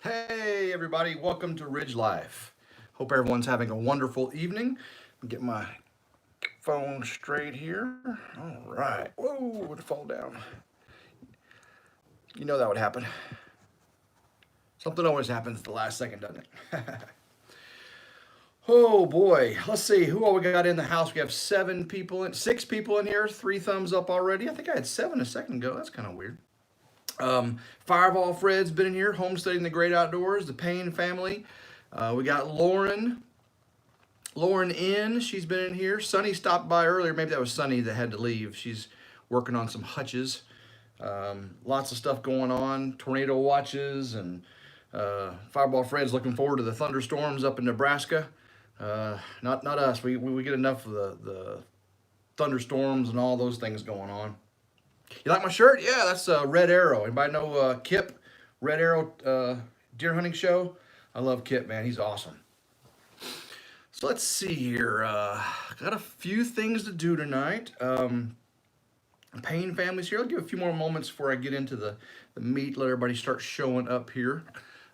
Hey everybody, welcome to Ridge Life. Hope everyone's having a wonderful evening. Get my phone straight here. All right. Whoa, it fall down. You know that would happen. Something always happens at the last second, doesn't it? Oh boy, let's see who all we got in the house. We have six people in here. Three thumbs up already. I think I had seven a second ago. That's kind of weird. Fireball Fred's been in here, homesteading the great outdoors. The Payne family. We got Lauren in. She's been in here. Sunny stopped by earlier. Maybe that was Sunny that had to leave. She's working on some hutches. Lots of stuff going on. Tornado watches and Fireball Fred's looking forward to the thunderstorms up in Nebraska. Not us. We get enough of the thunderstorms and all those things going on. You like my shirt? Yeah, that's Red Arrow. Anybody know Kip? Red Arrow deer hunting show? I love Kip, man. He's awesome. So let's see here. Got a few things to do tonight. Payne family's here. I'll give a few more moments before I get into the meat. Let everybody start showing up here.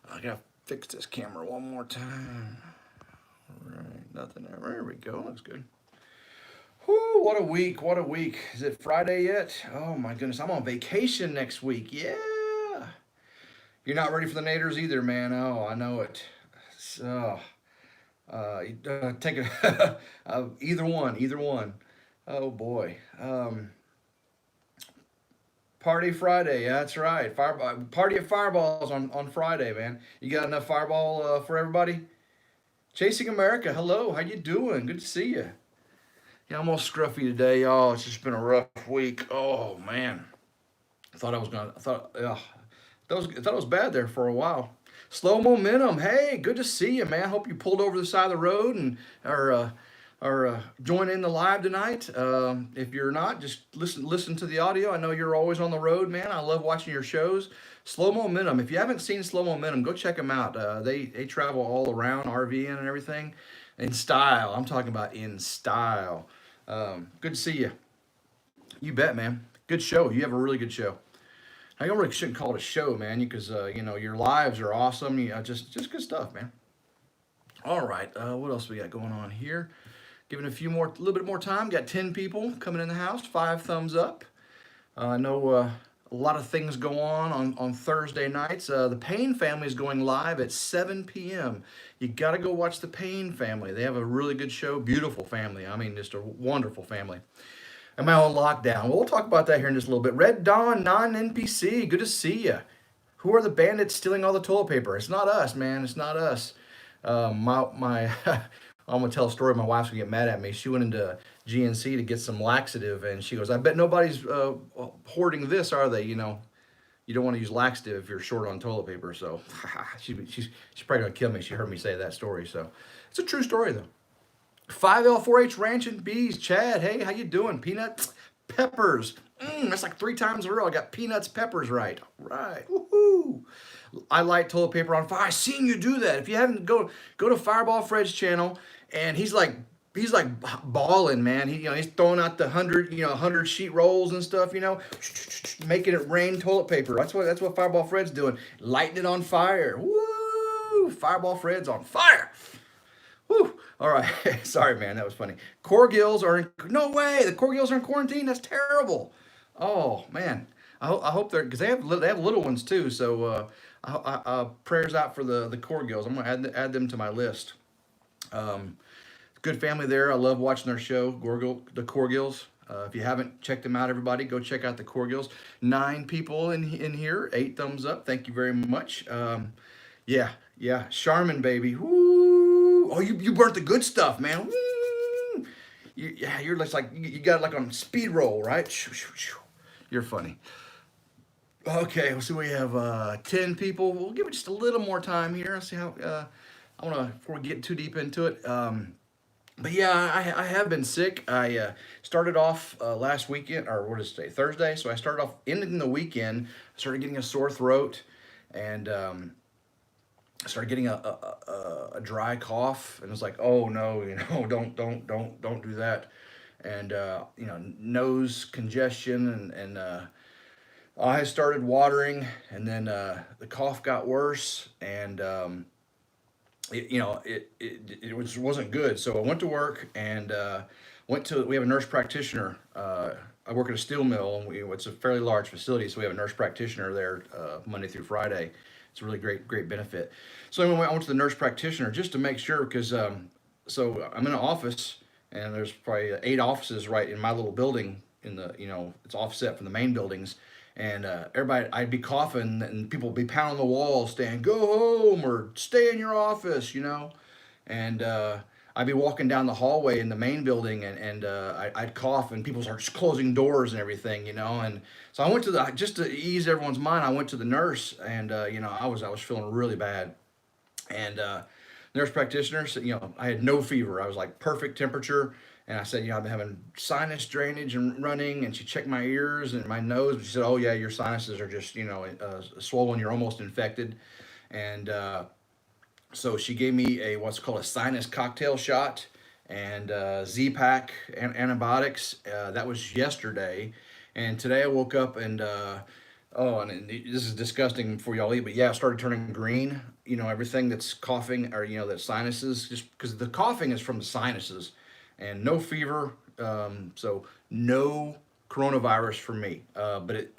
I gotta fix this camera one more time. All right, nothing there. There we go. Looks good. Whew, what a week. What a week. Is it Friday yet? Oh my goodness. I'm on vacation next week. Yeah. You're not ready for the naders either, man. Oh, I know it. So, take a either one, either one. Oh boy. Party Friday, yeah, that's right. Party of fireballs on Friday, man. You got enough fireball for everybody? Chasing America, hello, how you doing? Good to see you. Yeah, I'm all scruffy today, y'all. It's just been a rough week. Oh man, I thought I was gonna. I thought, I thought it was bad there for a while. Slow momentum. Hey, good to see you, man. Hope you pulled over the side of the road and are joining the live tonight. If you're not, just listen to the audio. I know you're always on the road, man. I love watching your shows. Slow Momentum. If you haven't seen Slow Momentum, go check them out. They travel all around, RVing and everything, in style. I'm talking about in style. Good to see you. You bet, man. Good show. You have a really good show. I really shouldn't call it a show, man, because you know your lives are awesome. Just good stuff, man. All right, what else we got going on here? Giving a little bit more time. Got 10 people coming in the house. 5 thumbs up. I know a lot of things go on Thursday nights. The Payne family is going live at 7 p.m. You got to go watch the Payne family. They have a really good show. Beautiful family. I mean, just a wonderful family. Am I on lockdown? Well, we'll talk about that here in just a little bit. Red Dawn, non-NPC. Good to see you. Who are the bandits stealing all the toilet paper? It's not us, man. It's not us. My I'm gonna tell a story. My wife's gonna get mad at me. She went into GNC to get some laxative, and she goes, "I bet nobody's hoarding this, are they? You know, you don't want to use laxative if you're short on toilet paper." So she's probably gonna kill me. She heard me say that story. So it's a true story though. 5L4H Ranch and Bees, Chad. Hey, how you doing? Peanuts, peppers. That's like 3 times in a row. I got peanuts, peppers right. Right. Woohoo! I light toilet paper on fire. I seen you do that. If you haven't, go to Fireball Fred's channel, and he's like balling, man. He's throwing out the 100 sheet rolls and stuff. Making it rain toilet paper. That's what Fireball Fred's doing. Lighting it on fire. Woo! Fireball Fred's on fire. Whew. All right. Sorry, man. That was funny. Corgills are in. No way. The Corgills are in quarantine. That's terrible. Oh man. I hope they're because they have little ones too. So prayers out for the Corgills. I'm gonna add them to my list. Um, Good family there. I love watching their show. The Corgills. If you haven't checked them out, everybody go check out the Corgills. 9 people in here. 8 thumbs up. Thank you very much. Yeah. Charmin baby. Woo! Oh, you burnt the good stuff, man. Woo! You're just like you got it like on speed roll, right? You're funny. Okay, so we have 10 people. We'll give it just a little more time here. Let's see how. I want to before we get too deep into it. But yeah, I have been sick. I started off last weekend, or what is it today? Thursday. So I started off ending the weekend. I started getting a sore throat, and I started getting a dry cough, and it's like, oh no, don't do that, and nose congestion and I started watering, and then the cough got worse, and wasn't good. So I went to work and we have a nurse practitioner. I work at a steel mill, and it's a fairly large facility, so we have a nurse practitioner there Monday through Friday. It's a really great benefit. So anyway, I went to the nurse practitioner just to make sure because so I'm in an office, and there's probably 8 offices right in my little building. In the it's offset from the main buildings, and everybody, I'd be coughing, and people would be pounding the wall, saying "Go home" or "Stay in your office," and I'd be walking down the hallway in the main building, and I'd cough, and people start closing doors and everything, and so I went to the just to ease everyone's mind. I went to the nurse, and I was feeling really bad, and nurse practitioner said, I had no fever. I was like perfect temperature. And I said, I've been having sinus drainage and running. And she checked my ears and my nose. She said, oh, yeah, your sinuses are just, swollen. You're almost infected. And so she gave me what's called a sinus cocktail shot and Z-Pack antibiotics. That was yesterday. And today I woke up and this is disgusting before y'all eat, but yeah, I started turning green. Everything that's coughing or that sinuses, just because the coughing is from the sinuses, and no fever. So no coronavirus for me. But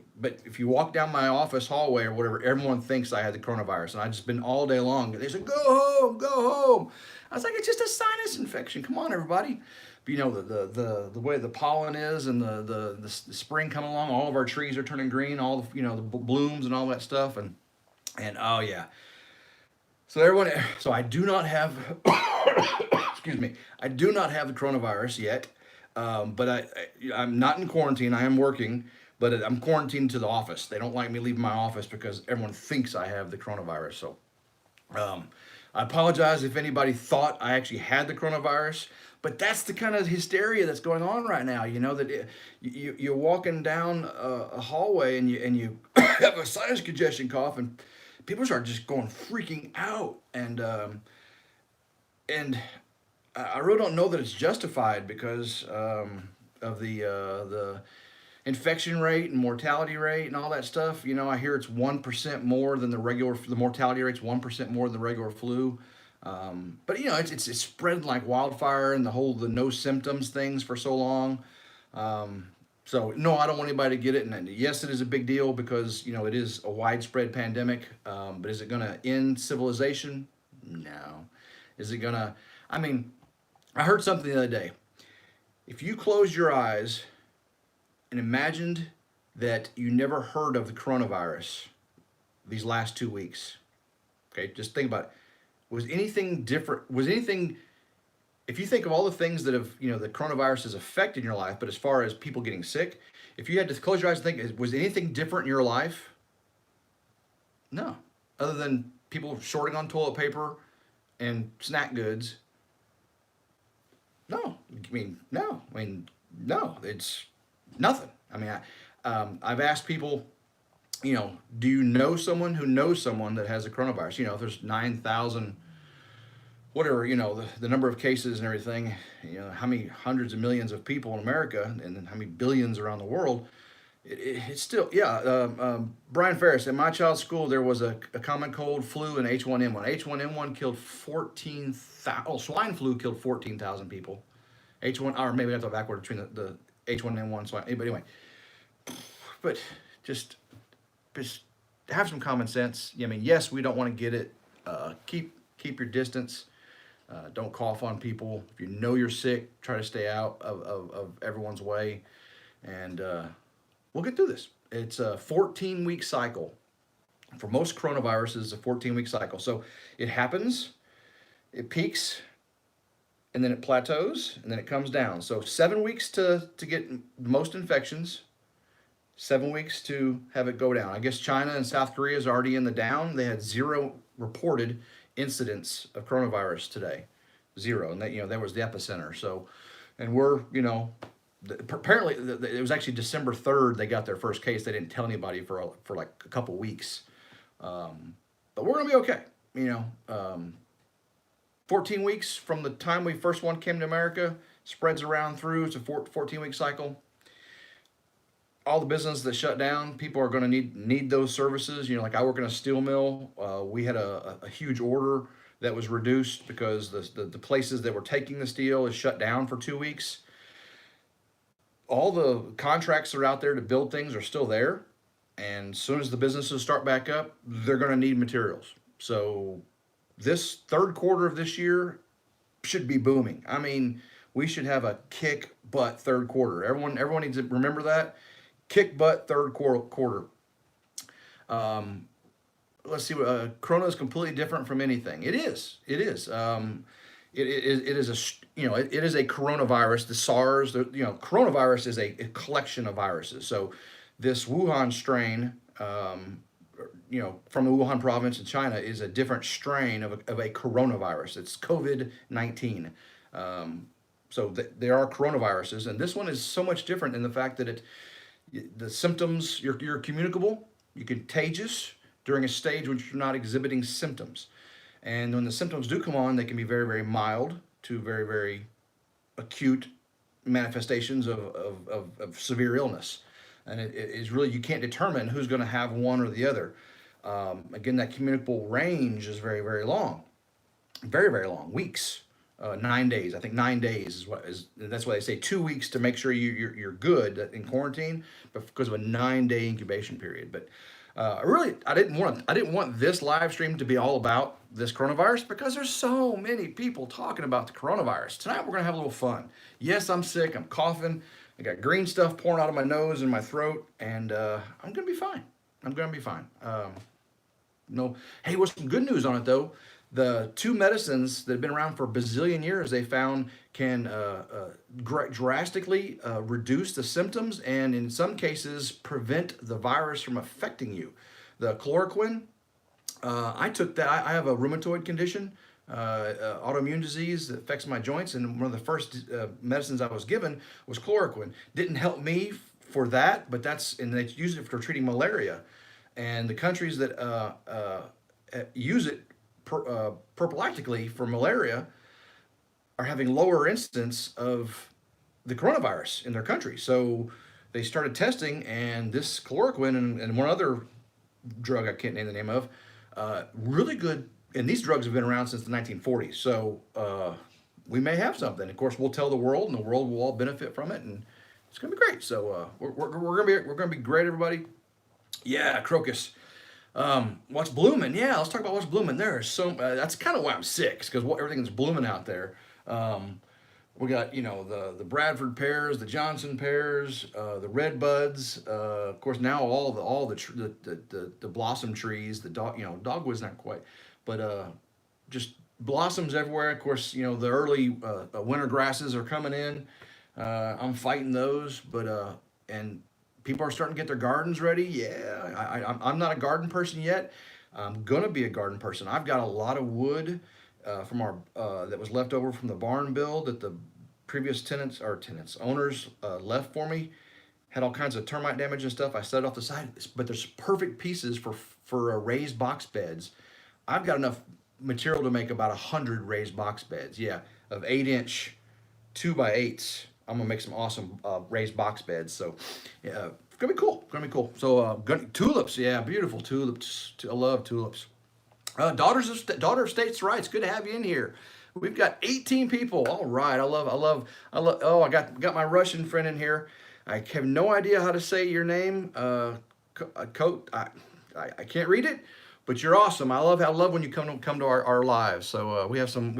if you walk down my office hallway or whatever, everyone thinks I had the coronavirus, and I've just been all day long. They said, "Go home, go home." I was like, "It's just a sinus infection. Come on, everybody." But the way the pollen is, and the spring coming along, all of our trees are turning green, all the blooms and all that stuff, and oh yeah. So I do not have, excuse me, I do not have the coronavirus yet, but I'm not in quarantine. I am working, but I'm quarantined to the office. They don't like me leaving my office because everyone thinks I have the coronavirus. So um, I apologize if anybody thought I actually had the coronavirus, but that's the kind of hysteria that's going on right now. You're walking down a hallway, and you have a sinus congestion cough, and people start just going freaking out, and I really don't know that it's justified because of the infection rate and mortality rate and all that stuff. I hear it's 1% more than the mortality rate's 1% more than the regular flu. But it's spread like wildfire, and the no symptoms things for so long. So no, I don't want anybody to get it. And yes, it is a big deal because it is a widespread pandemic. But is it going to end civilization? No. Is it going to? I mean, I heard something the other day. If you closed your eyes and imagined that you never heard of the coronavirus these last 2 weeks, okay, just think about it. Was anything different? Was anything? If you think of all the things that have, the coronavirus has affected your life, but as far as people getting sick, if you had to close your eyes and think, was anything different in your life? No, other than people shorting on toilet paper and snack goods. No, no, it's nothing. I've asked people, do you know someone who knows someone that has a coronavirus? If there's 9,000 whatever, the number of cases and everything, how many hundreds of millions of people in America, and then how many billions around the world, it's still, yeah. Brian Ferris, at my child's school, there was a common cold, flu, and H1N1. H1N1 killed 14,000, swine flu killed 14,000 people. H1, or maybe that's a backward between the H1N1 swine, but anyway, but just have some common sense. Yes, we don't want to get it. Keep your distance. Don't cough on people. If you know you're sick, try to stay out of everyone's way. And we'll get through this. It's a 14-week cycle. For most coronaviruses, it's a 14-week cycle. So it happens, it peaks, and then it plateaus, and then it comes down. So 7 weeks to get most infections, 7 weeks to have it go down. I guess China and South Korea is already in the down. They had 0 reported incidents of coronavirus today, 0, and that was the epicenter. So, and we're apparently it was actually December 3rd they got their first case. They didn't tell anybody for like a couple weeks, but we're gonna be okay. 14 weeks from the time we first one came to America, spreads around through. It's a 14-week cycle. all the business that shut down, people are going to need those services. You know, like I work in a steel mill. We had a huge order that was reduced because the places that were taking the steel is shut down for 2 weeks. All the contracts that are out there to build things are still there, and as soon as the businesses start back up, they're going to need materials. So this third quarter of this year should be booming. I mean, we should have a kick butt third quarter. Everyone needs to remember that kick butt third quarter. Um, let's see. Corona is completely different from anything. It is. It is. It is it is a coronavirus. The SARS. Coronavirus is a collection of viruses. So this Wuhan strain. From the Wuhan province in China is a different strain of a coronavirus. It's COVID-19. There are coronaviruses, and this one is so much different in the fact that the symptoms, you're communicable, you're contagious during a stage when you're not exhibiting symptoms. And when the symptoms do come on, they can be very, very mild to very, very acute manifestations of severe illness. And it is really, you can't determine who's going to have one or the other. Again, that communicable range is very, very long, very, very long, weeks, 9 days. I think 9 days that's why they say 2 weeks to make sure you're good in quarantine, but because of a 9-day incubation period. But I didn't want this live stream to be all about this coronavirus because there's so many people talking about the coronavirus. Tonight we're gonna have a little fun. Yes, I'm sick. I'm coughing. I got green stuff pouring out of my nose and my throat, and I'm gonna be fine. I'm gonna be fine. No, hey, what's some good news on it though? The two medicines that have been around for a bazillion years, they found can drastically reduce the symptoms and in some cases prevent the virus from affecting you. The chloroquine, I took that. I have a rheumatoid condition, autoimmune disease that affects my joints, and one of the first medicines I was given was chloroquine. Didn't help me for that, but and they use it for treating malaria. And the countries that use it prophylactically for malaria are having lower incidence of the coronavirus in their country. So they started testing, and this chloroquine and one other drug I can't name the name of, really good. And these drugs have been around since the 1940s. So we may have something. Of course, we'll tell the world, and the world will all benefit from it, and it's gonna be great. So we're gonna be great, everybody. Yeah, crocus. What's blooming? Yeah, let's talk about what's blooming. There's that's kind of why I'm sick, because everything's blooming out there. We got the Bradford pears, the Johnson pears, the red buds. Of course, now all the blossom trees, the dogwood's not quite, but just blossoms everywhere. Of course, the early winter grasses are coming in. I'm fighting those, but and people are starting to get their gardens ready. Yeah, I'm not a garden person yet. I'm gonna be a garden person. I've got a lot of wood from our that was left over from the barn build that the previous owners left for me. Had all kinds of termite damage and stuff. I set it off the side, but there's perfect pieces for raised box beds. I've got enough material to make about 100 raised box beds. Yeah, of 8-inch 2x8s. I'm gonna make some awesome raised box beds. So, yeah, it's gonna be cool. It's gonna be cool. So, tulips, yeah, beautiful tulips. I love tulips. Daughter of States' Rights. Good to have you in here. We've got 18 people. All right, I love. Oh, I got my Russian friend in here. I have no idea how to say your name. Coat. I can't read it. But you're awesome. I love when you come to our lives. So we have some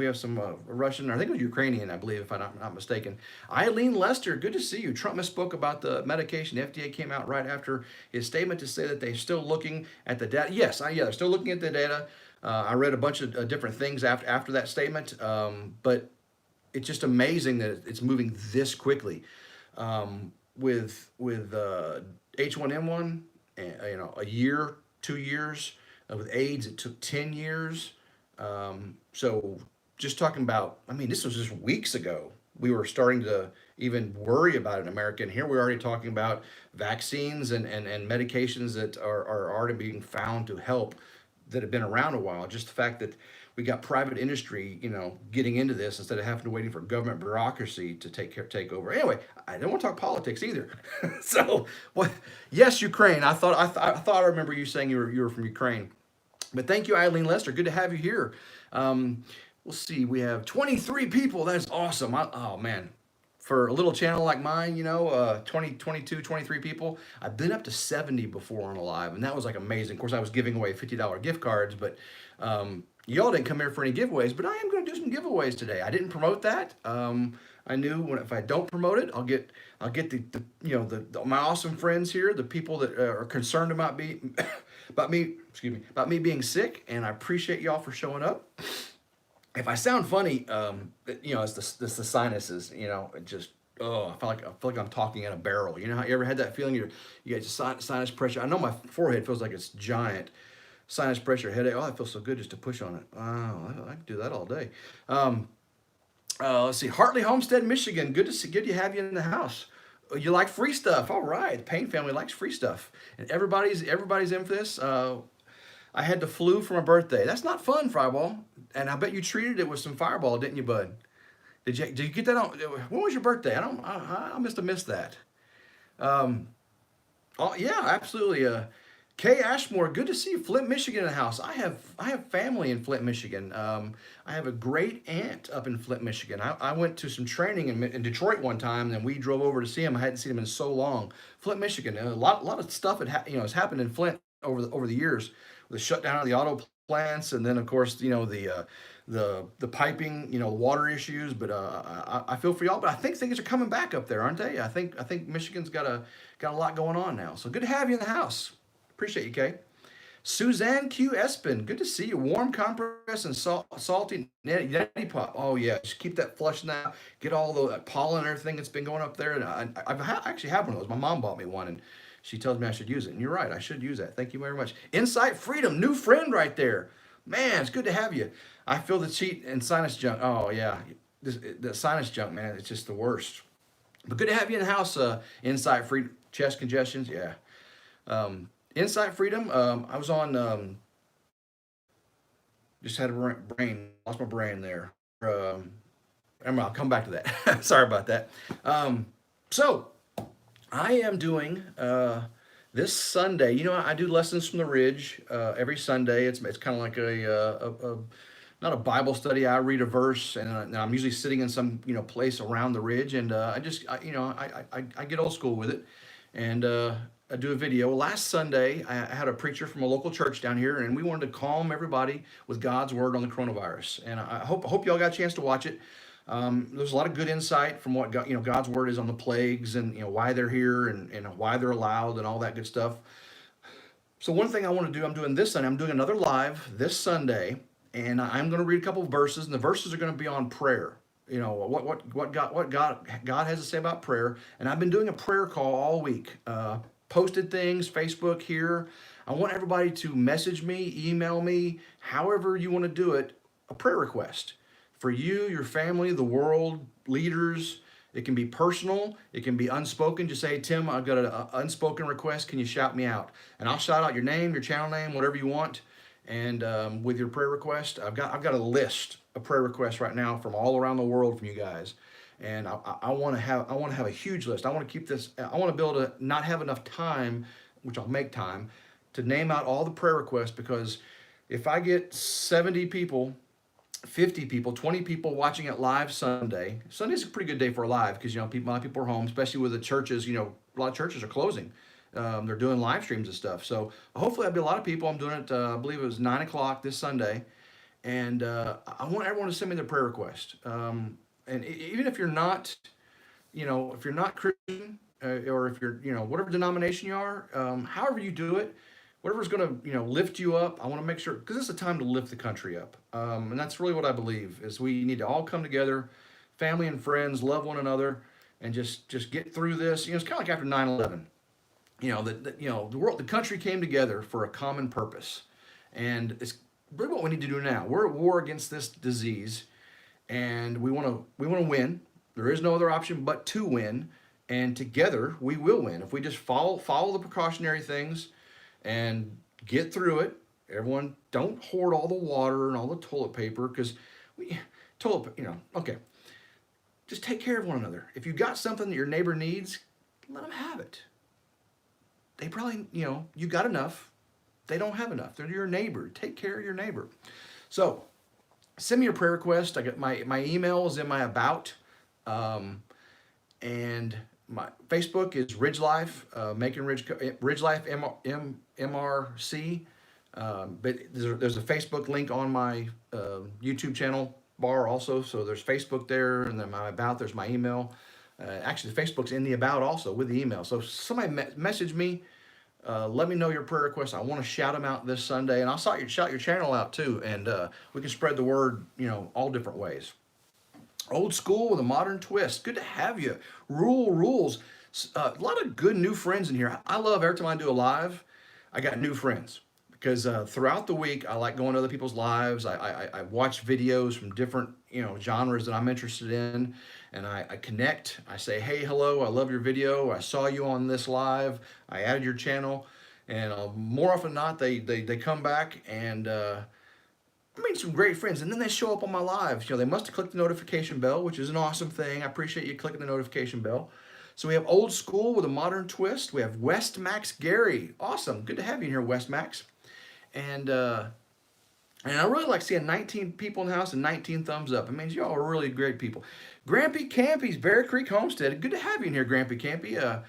Russian, I think it was Ukrainian, I believe, if I'm not mistaken. Eileen Lester, good to see you. Trump misspoke about the medication. The FDA came out right after his statement to say that they're still looking at the data. Yes, they're still looking at the data. I read a bunch of different things after that statement, but it's just amazing that it's moving this quickly. With H1N1, a year, 2 years. With AIDS, it took 10 years. So just talking about, this was just weeks ago. We were starting to even worry about it in America. And here we're already talking about vaccines and medications that are already being found to help that have been around a while. Just the fact that we got private industry, getting into this instead of having to waiting for government bureaucracy to take over. Anyway, I don't want to talk politics either. So, what? Yes, Ukraine. I thought I remember you saying you were from Ukraine. But thank you, Eileen Lester. Good to have you here. Um, we'll see. We have 23 people. That's awesome. Oh man, for a little channel like mine, 20, 22, 23 people. I've been up to 70 before on a live, and that was like amazing. Of course, I was giving away $50 gift cards, but y'all didn't come here for any giveaways. But I am going to do some giveaways today. I didn't promote that. I knew if I don't promote it, I'll get my awesome friends here, the people that are concerned about about me being sick, and I appreciate y'all for showing up. If I sound funny, it's the sinuses. It just I feel like I'm talking in a barrel. You know how you ever had that feeling? You get sinus pressure. I know my forehead feels like it's giant. Sinus pressure, headache. Oh, it feels so good just to push on it. Oh, I can do that all day. Let's see, Hartley Homestead, Michigan. Good to have you in the house. You like free stuff? All right, the Payne family likes free stuff, and everybody's in for this. I had the flu for my birthday. That's not fun, Fireball. And I bet you treated it with some Fireball, didn't you, bud? Did you get that on? When was your birthday? I must have missed that. Um, oh yeah, absolutely. Kay Ashmore, good to see you. Flint, Michigan in the house. I have family in Flint, Michigan. I have a great aunt up in Flint, Michigan. I went to some training in Detroit one time, and then we drove over to see him. I hadn't seen him in so long. Flint, Michigan. A lot of stuff has happened in Flint over the years. The shutdown of the auto plants, and then of course the piping, the water issues. But I feel for y'all. But I think things are coming back up there, aren't they? I think Michigan's got a lot going on now. So good to have you in the house. Appreciate you, Kay. Suzanne Q. Espin, good to see you. Warm compress and salty neti pot. Oh yeah, just keep that flushing out. Get all the pollen and everything that's been going up there. And I actually have one of those. My mom bought me one, and she tells me I should use it. And you're right, I should use that. Thank you very much. Insight Freedom, new friend right there. Man, it's good to have you. I feel the cheat and sinus junk. Oh yeah, the sinus junk, man, it's just the worst. But good to have you in the house. Insight Freedom, chest congestions, yeah. Insight Freedom. I was on. Just had a lost my brain there. I'll come back to that. Sorry about that. So I am doing this Sunday. I do lessons from the Ridge every Sunday. It's kind of like a not a Bible study. I read a verse, and I'm usually sitting in some place around the Ridge, and I get old school with it, and I do a video. Last Sunday, I had a preacher from a local church down here, and we wanted to calm everybody with God's word on the coronavirus. And I hope y'all got a chance to watch it. There's a lot of good insight from what God's word is on the plagues, and why they're here, and why they're allowed, and all that good stuff. So one thing I want to do, I'm doing this Sunday. I'm doing another live this Sunday, and I'm going to read a couple of verses, and the verses are going to be on prayer. What God has to say about prayer. And I've been doing a prayer call all week. Posted things, Facebook here. I want everybody to message me, email me, however you want to do it, a prayer request for you, your family, the world, leaders. It can be personal. It can be unspoken. Just say, Tim, I've got an unspoken request. Can you shout me out? And I'll shout out your name, your channel name, whatever you want. And with your prayer request, I've got a list of prayer requests right now from all around the world from you guys. And I want to have a huge list. I want to keep this. I want to be able to not have enough time, which I'll make time, to name out all the prayer requests, because if I get 70 people, 50 people, 20 people watching it live Sunday. Sunday's a pretty good day for a live because a lot of people are home, especially with the churches. A lot of churches are closing. They're doing live streams and stuff. So hopefully there'll be a lot of people. I'm doing it. I believe it was 9 o'clock this Sunday, and I want everyone to send me their prayer request. And even if you're not, if you're not Christian, or if you're, whatever denomination you are, however you do it, whatever's going to, lift you up, I want to make sure, because it's a time to lift the country up. And that's really what I believe, is we need to all come together, family and friends, love one another, and just get through this. It's kind of like after 9/11. The world, the country came together for a common purpose. And it's really what we need to do now. We're at war against this disease, and we want to win. There is no other option but to win, and together we will win if we just follow the precautionary things and get through it. Everyone, don't hoard all the water and all the toilet paper because we okay. Just take care of one another. If you got something that your neighbor needs, let them have it. They probably, you got enough. They don't have enough. They're your neighbor. Take care of your neighbor. So send me your prayer request. I got my email is in my about, and my Facebook is RidgeLife, making RidgeLife MRC. But there's a Facebook link on my YouTube channel bar also. So there's Facebook there, and then my about. There's my email. Actually, Facebook's in the about also with the email. So if somebody message me. Let me know your prayer requests. I want to shout them out this Sunday, and I'll shout your channel out too, and we can spread the word, all different ways. Old school with a modern twist. Good to have you. Rules. A lot of good new friends in here. I love every time I do a live, I got new friends because throughout the week I like going to other people's lives. I watch videos from different genres that I'm interested in, and I connect. I say, hey, hello, I love your video. I saw you on this live. I added your channel, and more often than not, they come back and. I made some great friends, and then they show up on my lives. They must have clicked the notification bell, which is an awesome thing. I appreciate you clicking the notification bell. So we have old school with a modern twist. We have West Max Gary. Awesome. Good to have you in here, West Max. And I really like seeing 19 people in the house and 19 thumbs up. It means y'all are really great people. Grampy Campy's Bear Creek Homestead. Good to have you in here, Grampy Campy.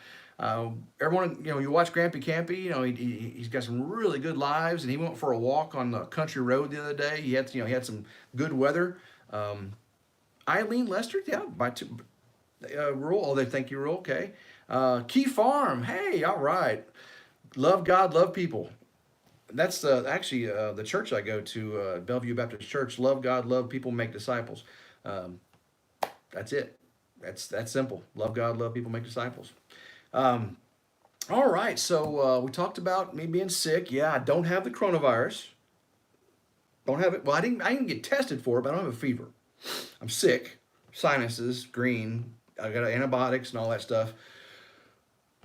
Everyone, you watch Grampy Campy. He's got some really good lives, and he went for a walk on the country road the other day. He had some good weather. Eileen Lester, yeah, by two. Rural. Oh, they thank you, Rural. Okay. Key Farm. Hey, all right. Love God, love people. That's actually the church I go to, Bellevue Baptist Church. Love God, love people, make disciples. That's it. That's simple. Love God, love people, make disciples. All right. So we talked about me being sick. Yeah, I don't have the coronavirus. Don't have it. Well, I didn't get tested for it, but I don't have a fever. I'm sick. Sinuses, green. I got antibiotics and all that stuff.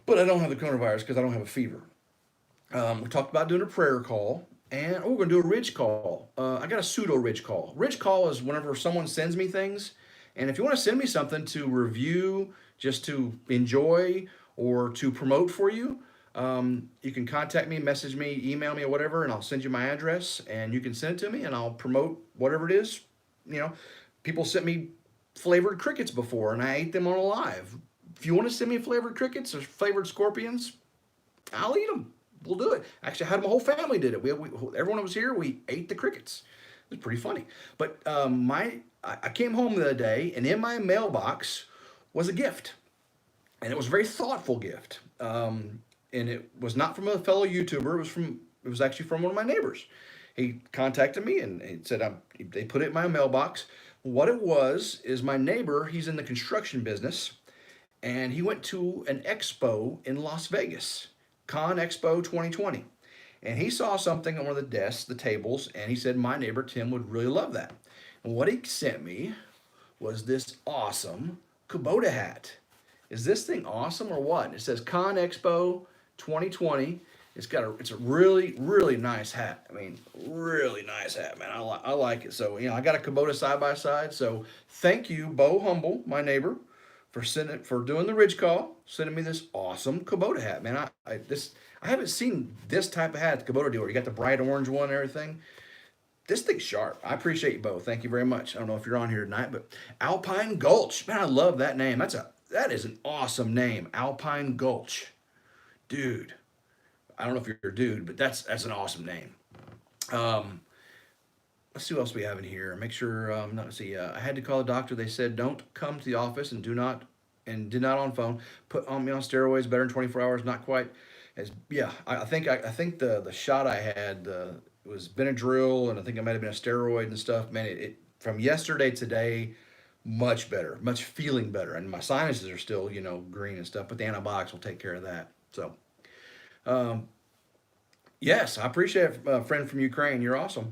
But I don't have the coronavirus because I don't have a fever. We talked about doing a prayer call, and we're going to do a Ridge call. I got a pseudo Ridge call. Ridge call is whenever someone sends me things, and if you want to send me something to review, just to enjoy, or to promote for you, you can contact me, message me, email me, or whatever, and I'll send you my address, and you can send it to me, and I'll promote whatever it is. People sent me flavored crickets before, and I ate them on a live. If you want to send me flavored crickets or flavored scorpions, I'll eat them. We'll do it. Actually, I had my whole family did it. Everyone that was here, we ate the crickets. It was pretty funny. But I came home the other day, and in my mailbox was a gift. And it was a very thoughtful gift. And it was not from a fellow YouTuber. It was actually from one of my neighbors. He contacted me and he said they put it in my mailbox. What it was is my neighbor, he's in the construction business, and he went to an expo in Las Vegas, Con Expo 2020. And he saw something on one of the desks, the tables, and he said, my neighbor Tim would really love that. And what he sent me was this awesome Kubota hat. Is this thing awesome or what? It says Con Expo 2020. It's a really, really nice hat. I mean, really nice hat, man. I like it. So, I got a Kubota side by side. So thank you, Bo Humble, my neighbor, for doing the Ridge call, sending me this awesome Kubota hat, man. I haven't seen this type of hat at the Kubota dealer. You got the bright orange one and everything. This thing's sharp. I appreciate you, Bo. Thank you very much. I don't know if you're on here tonight, but Alpine Gulch, man, I love that name. That is an awesome name, Alpine Gulch, dude. I don't know if you're a dude, but that's an awesome name. Let's see what else we have in here. Make sure. I had to call the doctor. They said don't come to the office and did not on phone. Put on me on steroids. Better in 24 hours. Not quite. I think the shot I had was Benadryl, and I think it might have been a steroid and stuff. Man, it from yesterday to today, much better, much feeling better, and my sinuses are still green and stuff. But the antibiotics will take care of that. So. Yes, I appreciate it, a friend from Ukraine. You're awesome.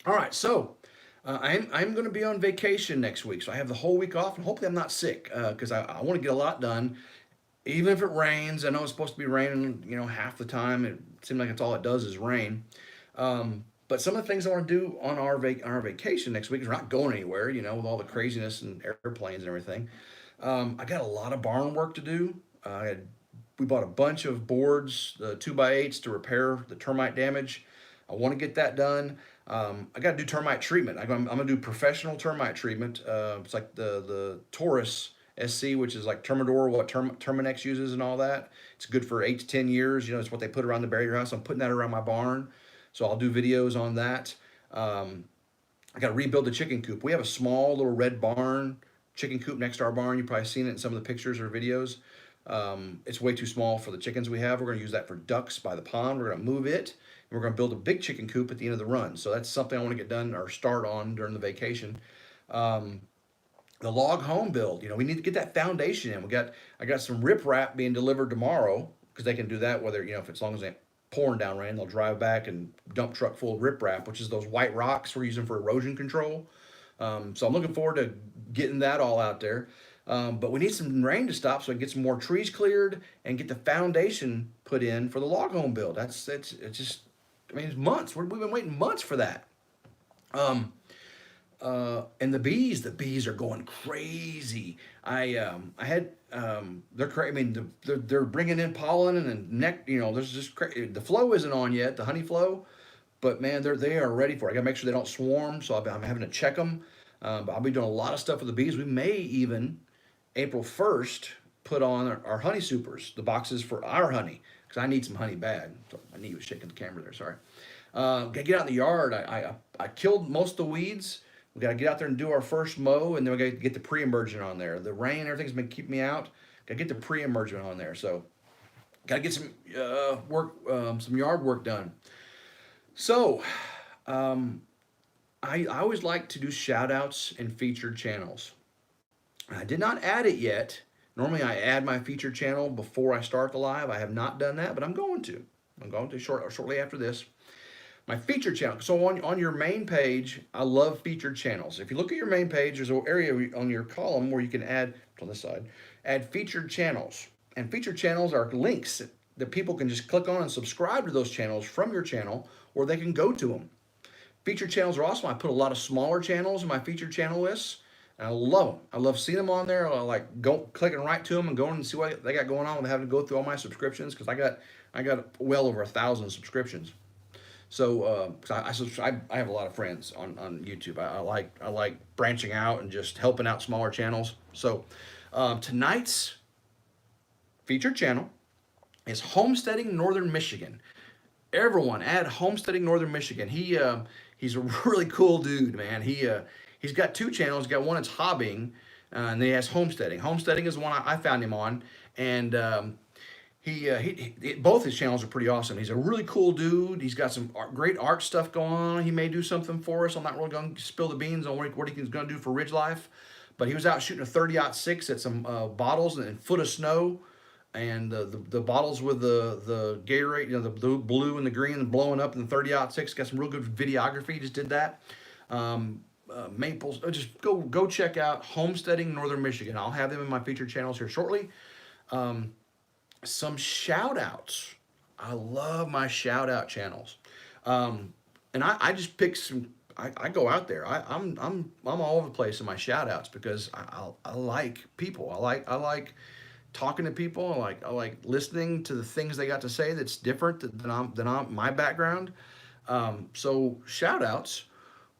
All right, so I'm going to be on vacation next week, so I have the whole week off, and hopefully I'm not sick because I want to get a lot done, even if it rains. I know it's supposed to be raining, half the time. It seems like it's all it does is rain. But some of the things I want to do on our vacation next week is we're not going anywhere, with all the craziness and airplanes and everything. I got a lot of barn work to do. We bought a bunch of boards, the 2x8s to repair the termite damage. I want to get that done. I got to do termite treatment. I'm going to do professional termite treatment. It's like the Taurus SC, which is like Termidor, what Terminex uses and all that. It's good for 8 to 10 years. It's what they put around the barrier house. I'm putting that around my barn. So I'll do videos on that. I got to rebuild the chicken coop. We have a small little red barn, chicken coop next to our barn. You've probably seen it in some of the pictures or videos. It's way too small for the chickens we have. We're going to use that for ducks by the pond. We're going to move it. And we're going to build a big chicken coop at the end of the run. So that's something I want to get done or start on during the vacation. The log home build, we need to get that foundation in. I got some riprap being delivered tomorrow because they can do that whether, if as long as they pouring down rain, they'll drive back and dump truck full of riprap, which is those white rocks we're using for erosion control. So I'm looking forward to getting that all out there. But we need some rain to stop so I can get some more trees cleared and get the foundation put in for the log home build. It's just, it's months. We've been waiting months for that. And the bees are going crazy. I had they're crazy. They're bringing in pollen and there's just the flow isn't on yet, the honey flow, but man, they are ready for it. I gotta make sure they don't swarm, so I'm having to check them. But I'll be doing a lot of stuff with the bees. We may even April 1st put on our honey supers, the boxes for our honey, because I need some honey bad. So my knee was shaking the camera there. Sorry. Gotta get out in the yard. I killed most of the weeds. We got to get out there and do our first mow, and then we got to get the pre-emergent on there. The rain, everything's been keeping me out. Got to get the pre-emergent on there. So, got to get some some yard work done. So, I always like to do shout outs and featured channels. I did not add it yet. Normally, I add my featured channel before I start the live. I have not done that, but I'm going to. I'm going to shortly after this. My featured channel. So on your main page, I love featured channels. If you look at your main page, there's an area on your column where you can add, on this side, add featured channels. And featured channels are links that people can just click on and subscribe to those channels from your channel, or they can go to them. Featured channels are awesome. I put a lot of smaller channels in my featured channel lists, and I love them. I love seeing them on there. I like clicking right to them and going and see what they got going on without having to go through all my subscriptions, because I got well over 1,000 subscriptions. So I have a lot of friends on YouTube. I like branching out and just helping out smaller channels. So tonight's featured channel is Homesteading Northern Michigan. Everyone add Homesteading Northern Michigan. He's a really cool dude, man. He's got two channels. He's got one that's hobbying, and then he has homesteading. Homesteading is the one I found him on, and both his channels are pretty awesome. He's a really cool dude. He's got some great art stuff going on. He may do something for us. I'm not really going to spill the beans on what he's going to do for RidgeLife, but he was out shooting a 30-06 at some bottles and foot of snow, and the bottles with the Gatorade, the blue and the green and blowing up in the 30-06. Got some real good videography. He just did that. Maples. Just go check out Homesteading Northern Michigan. I'll have them in my featured channels here shortly. Some shout outs. I love my shout out channels. And I just pick some, I go out there. I'm all over the place in my shout outs because I like people. I like talking to people. I like listening to the things they got to say that's different than my background. So shout outs.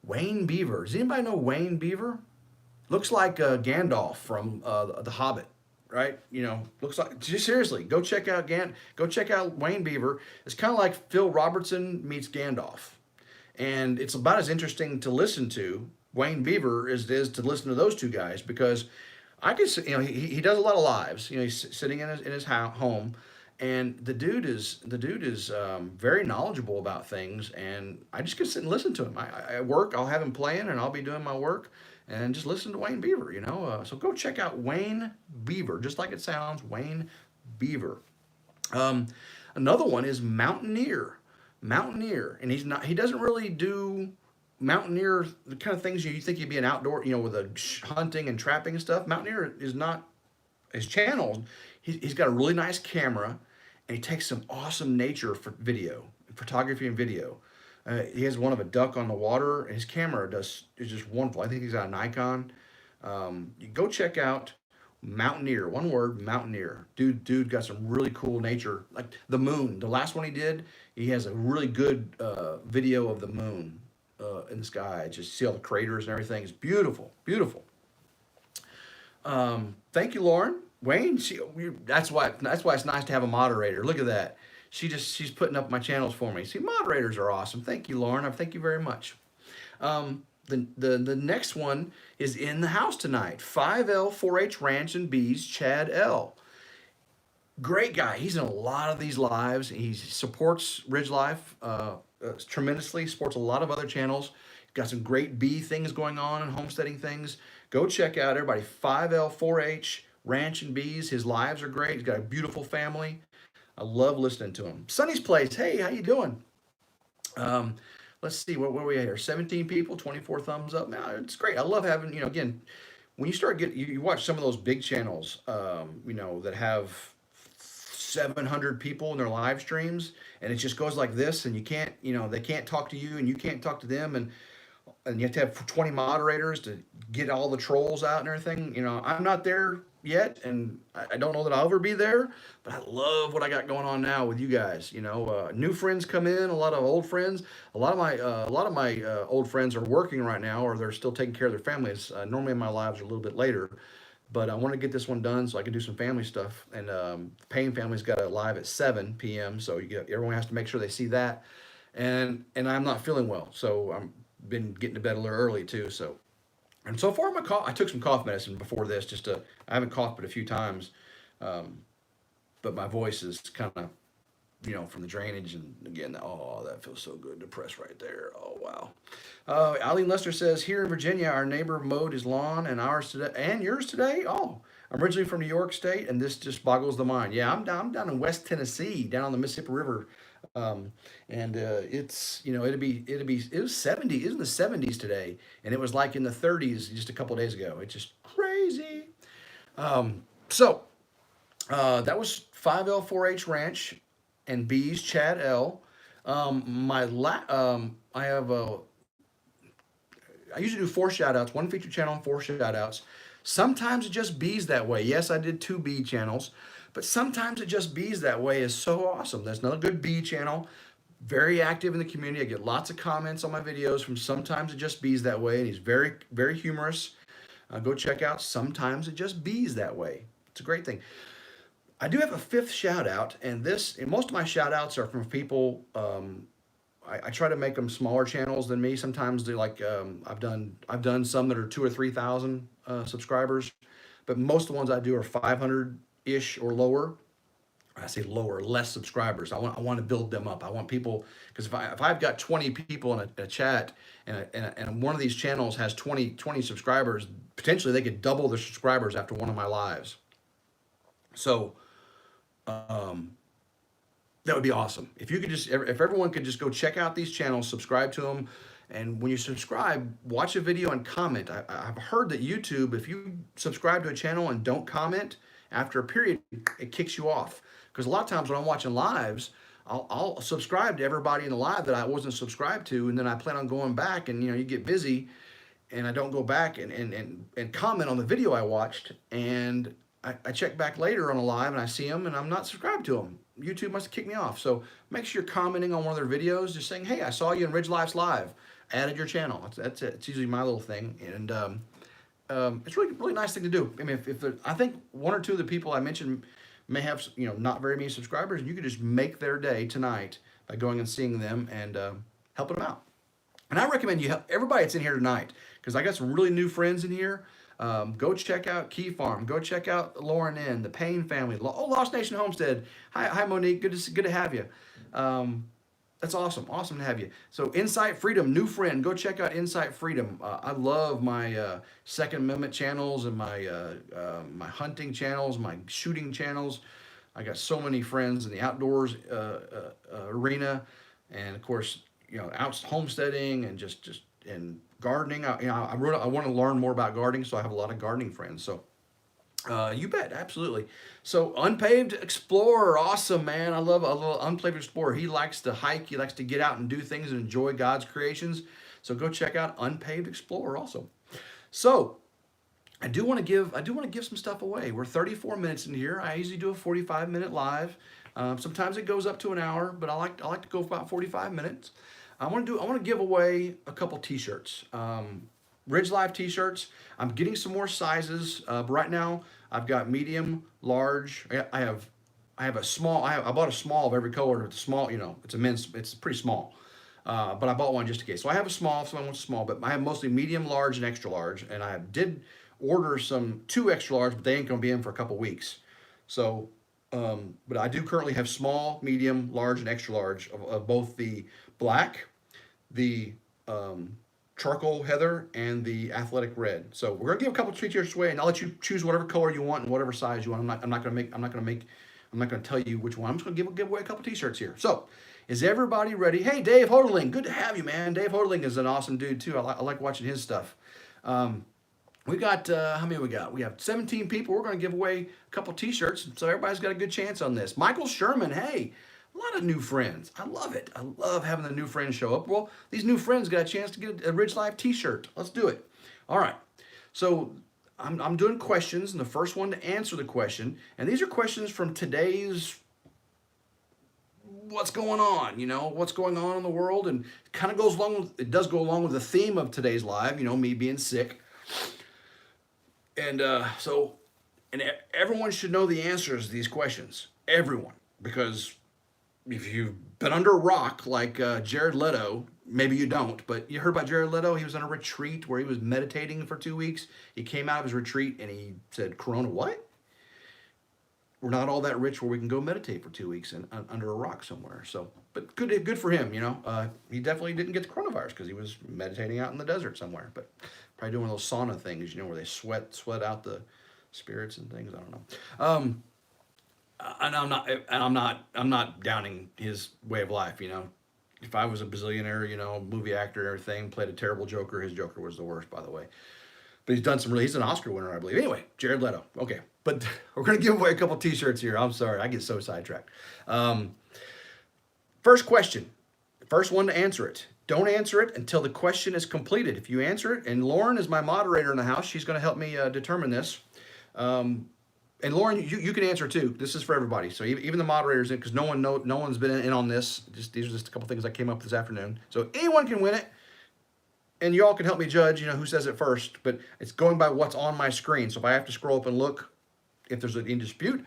Wayne Beaver. Does anybody know Wayne Beaver? Looks like Gandalf from The Hobbit. Right, looks like, just seriously, go check out Wayne Beaver. It's kind of like Phil Robertson meets Gandalf, and it's about as interesting to listen to Wayne Beaver as it is to listen to those two guys, because I could, he does a lot of lives. He's sitting in his home, and the dude is very knowledgeable about things, and I just could sit and listen to him. I work, I'll have him playing, and I'll be doing my work. And just listen to Wayne Beaver, So go check out Wayne Beaver, just like it sounds, Wayne Beaver. Another one is Mountaineer, and he doesn't really do Mountaineer, the kind of things you think he'd be an outdoor, with a hunting and trapping and stuff. Mountaineer is not his channel. He's got a really nice camera, and he takes some awesome nature for photography and video. He has one of a duck on the water. His camera is just wonderful. I think he's got an Nikon. You go check out Mountaineer. One word, Mountaineer. Dude got some really cool nature, like the moon. The last one he did, he has a really good video of the moon in the sky. Just see all the craters and everything. It's beautiful, beautiful. Thank you, Lauren. Wayne, that's why it's nice to have a moderator. Look at that. She's putting up my channels for me. See, moderators are awesome. Thank you, Lauren. Thank you very much. The next one is in the house tonight. 5L 4-H Ranch and Bees, Chad L. Great guy. He's in a lot of these lives. He supports RidgeLife tremendously. Supports a lot of other channels. Got some great bee things going on and homesteading things. Go check out everybody. 5L 4-H Ranch and Bees. His lives are great. He's got a beautiful family. I love listening to him. Sonny's Place. Hey, how you doing? Let's see, what were we at here? 17 people, 24 thumbs up. Now it's great. I love having, again, when you start you watch some of those big channels, that have 700 people in their live streams, and it just goes like this, and you can't, they can't talk to you, and you can't talk to them, and you have to have 20 moderators to get all the trolls out and everything. I'm not there yet, and I don't know that I'll ever be there, but I love what I got going on now with you guys. New friends come in, a lot of old friends. A lot of my old friends are working right now, or they're still taking care of their families. Normally my lives are a little bit later, but I want to get this one done so I can do some family stuff. And the Payne family's got a live at 7 p.m. So everyone has to make sure they see that. And I'm not feeling well, so I'm been getting to bed a little early too. And so far, I took some cough medicine before this. I haven't coughed but a few times, but my voice is kind of, from the drainage. And again, oh, that feels so good. Depressed right there. Oh wow. Eileen Lester says, here in Virginia, our neighbor mowed his lawn and ours today, and yours today. Oh, I'm originally from New York State, and this just boggles the mind. Yeah, I'm down in West Tennessee, down on the Mississippi River. And it's it was 70, it was in the 70s today, and it was like in the 30s just a couple of days ago. It's just crazy. So that was 5L 4-H Ranch and Bees, Chad L. I usually do 4 shout outs, 1 feature channel and 4 shout outs. Sometimes it just bees that way. Yes, I did 2 bee channels, but sometimes it just bees that way is so awesome. That's another good bee channel. Very active in the community. I get lots of comments on my videos from Sometimes It Just Bees That Way, and he's very, very humorous. Go check out Sometimes It Just Bees That Way. It's a great thing. I do have a 5th shout out, and most of my shout outs are from people. I try to make them smaller channels than me. Sometimes they I've done some that are 2,000 or 3,000 subscribers, but most of the ones I do are 500-ish or lower. I say lower, less subscribers. I want to build them up. I want people, because if I've got 20 people in a chat, and one of these channels has 20 subscribers, potentially they could double their subscribers after one of my lives. So that would be awesome. If everyone could just go check out these channels, subscribe to them, and when you subscribe, watch a video and comment. I've heard that YouTube, if you subscribe to a channel and don't comment, after a period, it kicks you off. Because a lot of times when I'm watching lives, I'll subscribe to everybody in the live that I wasn't subscribed to, and then I plan on going back, and you get busy, and I don't go back and comment on the video I watched, and I check back later on a live and I see them and I'm not subscribed to them. YouTube must have kicked me off. So make sure you're commenting on one of their videos, just saying, hey, I saw you in RidgeLife's live, added your channel. That's it. It's usually my little thing. And it's really nice thing to do. I mean, I think 1 or 2 of the people I mentioned may have, not very many subscribers, and you could just make their day tonight by going and seeing them and helping them out. And I recommend you help everybody that's in here tonight, because I got some really new friends in here. Go check out Key Farm. Go check out Lauren N, the Payne family. Oh, Lost Nation Homestead. Hi Monique. Good to have you. That's awesome. Awesome to have you. So Insight Freedom, new friend. Go check out Insight Freedom. I love my Second Amendment channels and my my hunting channels, my shooting channels. I got so many friends in the outdoors arena, and of course, out homesteading and just and gardening. I want to learn more about gardening, so I have a lot of gardening friends. So You bet, absolutely. So Unpaved Explorer, awesome man. I love Unpaved Explorer. He likes to hike. He likes to get out and do things and enjoy God's creations. So go check out Unpaved Explorer also. So I do want to give some stuff away. We're 34 minutes in here. I usually do a 45-minute live. Sometimes it goes up to an hour, but I like to go for about 45 minutes. I want to give away a couple T-shirts. RidgeLife T-shirts. I'm getting some more sizes. But right now I've got medium, large. I have a small. I bought a small of every color. It's small. It's a men's. It's pretty small. But I bought one just in case. So I have a small. If someone wants a small, but I have mostly medium, large, and extra large. And I did order some two extra large, but they ain't gonna be in for a couple weeks. So, but I do currently have small, medium, large, and extra large of both the black, the charcoal heather, and the athletic red. So we're gonna give a couple t-shirts away, and I'll let you choose whatever color you want and whatever size you want. I'm not gonna tell you which one. I'm just gonna give away a couple t-shirts here. So, is everybody ready? Hey, Dave Hoderling, good to have you, man. Dave Hoderling is an awesome dude too. I like watching his stuff. We got, how many we got? We have 17 people. We're going to give away a couple t-shirts, so everybody's got a good chance on this. Michael Sherman, hey, a lot of new friends. I love it. I love having the new friends show up. Well, these new friends got a chance to get a RidgeLife t-shirt. Let's do it. All right. So I'm doing questions, and the first one to answer the question, and these are questions from today's what's going on, what's going on in the world, and it does go along with the theme of today's live, me being sick. And and everyone should know the answers to these questions. Everyone. Because if you've been under a rock like Jared Leto, maybe you don't, but you heard about Jared Leto? He was on a retreat where he was meditating for 2 weeks. He came out of his retreat and he said, Corona, what? We're not all that rich where we can go meditate for 2 weeks under a rock somewhere. So, but good for him, He definitely didn't get the coronavirus because he was meditating out in the desert somewhere. But probably doing those sauna things, where they sweat out the spirits and things. I don't know. And I'm not downing his way of life. If I was a bazillionaire, movie actor and everything, played a terrible Joker. His Joker was the worst, by the way. But he's an Oscar winner, I believe. Anyway, Jared Leto. Okay, but we're gonna give away a couple T-shirts here. I'm sorry, I get so sidetracked. First question, first one to answer it. Don't answer it until the question is completed. If you answer it, and Lauren is my moderator in the house, she's going to help me determine this. And Lauren, you can answer too. This is for everybody. So even the moderators, because no one's been in on this. These are just a couple things I came up with this afternoon. So anyone can win it, and y'all can help me judge. Who says it first. But it's going by what's on my screen. So if I have to scroll up and look, if there's in dispute.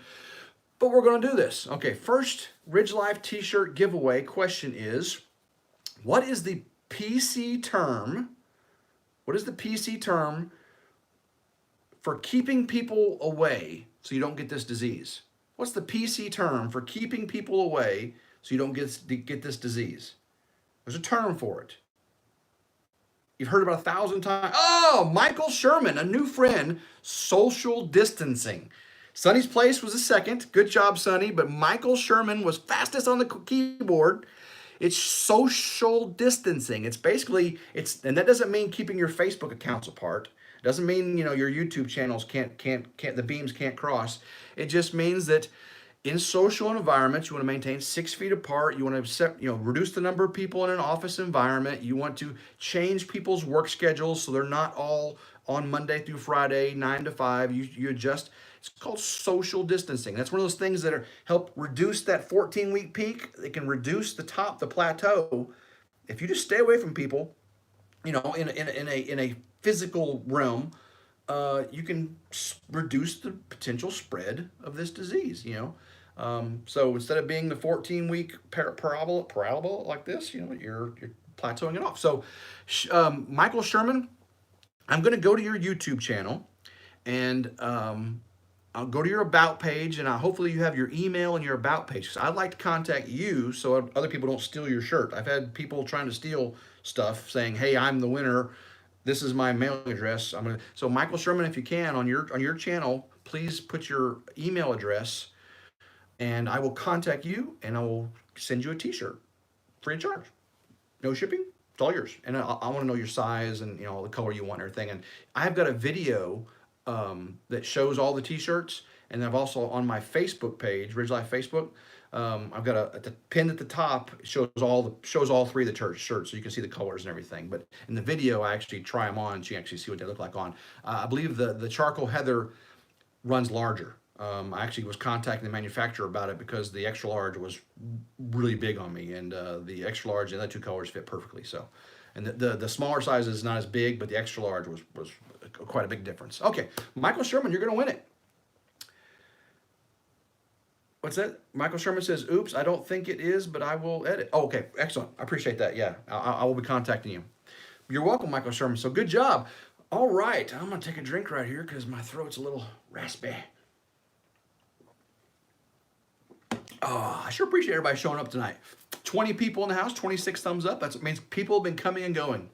But we're going to do this. Okay. First RidgeLife T-shirt giveaway question is, what is the PC term? What is the PC term for keeping people away so you don't get this disease? What's the PC term for keeping people away so you don't get this disease? There's a term for it. You've heard about 1,000 times. Oh, Michael Sherman, a new friend, social distancing. Sonny's Place was a second. Good job, Sonny. But Michael Sherman was fastest on the keyboard. It's social distancing. It's basically, and that doesn't mean keeping your Facebook accounts apart. It doesn't mean, your YouTube channels can't, the beams can't cross. It just means that in social environments, you want to maintain 6 feet apart. You want to reduce the number of people in an office environment. You want to change people's work schedules so they're not all on Monday through Friday, 9 to 5. You adjust. It's called social distancing. That's one of those things that help reduce that 14-week peak. It can reduce the plateau. If you just stay away from people, in a physical realm, you can reduce the potential spread of this disease. So instead of being the 14-week parabola like this, you're plateauing it off. So, Michael Sherman, I'm going to go to your YouTube channel, and I'll go to your about page, and hopefully you have your email and your about page. Because I'd like to contact you so other people don't steal your shirt. I've had people trying to steal stuff, saying, "Hey, I'm the winner. This is my mailing address." So Michael Sherman, if you can, on your channel, please put your email address, and I will contact you, and I will send you a T-shirt free of charge. No shipping. It's all yours. And I want to know your size and the color you want and everything. And I've got a video that shows all the t-shirts. And I've also on my Facebook page, RidgeLife Facebook, I've got a pin at the top. It shows all three of the shirts, so you can see the colors and everything. But in the video, I actually try them on, so you actually see what they look like on. I believe the charcoal heather runs larger. I actually was contacting the manufacturer about it because the extra large was really big on me, and the extra large and the two colors fit perfectly. So, and the smaller size is not as big, but the extra large was quite a big difference. Okay, Michael Sherman, you're going to win it. What's that? Michael Sherman says, oops, I don't think it is, but I will edit. Oh, okay, excellent. I appreciate that. Yeah, I will be contacting you. You're welcome, Michael Sherman. So good job. All right, I'm going to take a drink right here because my throat's a little raspy. Oh, I sure appreciate everybody showing up tonight. 20 people in the house, 26 thumbs up. That means people have been coming and going.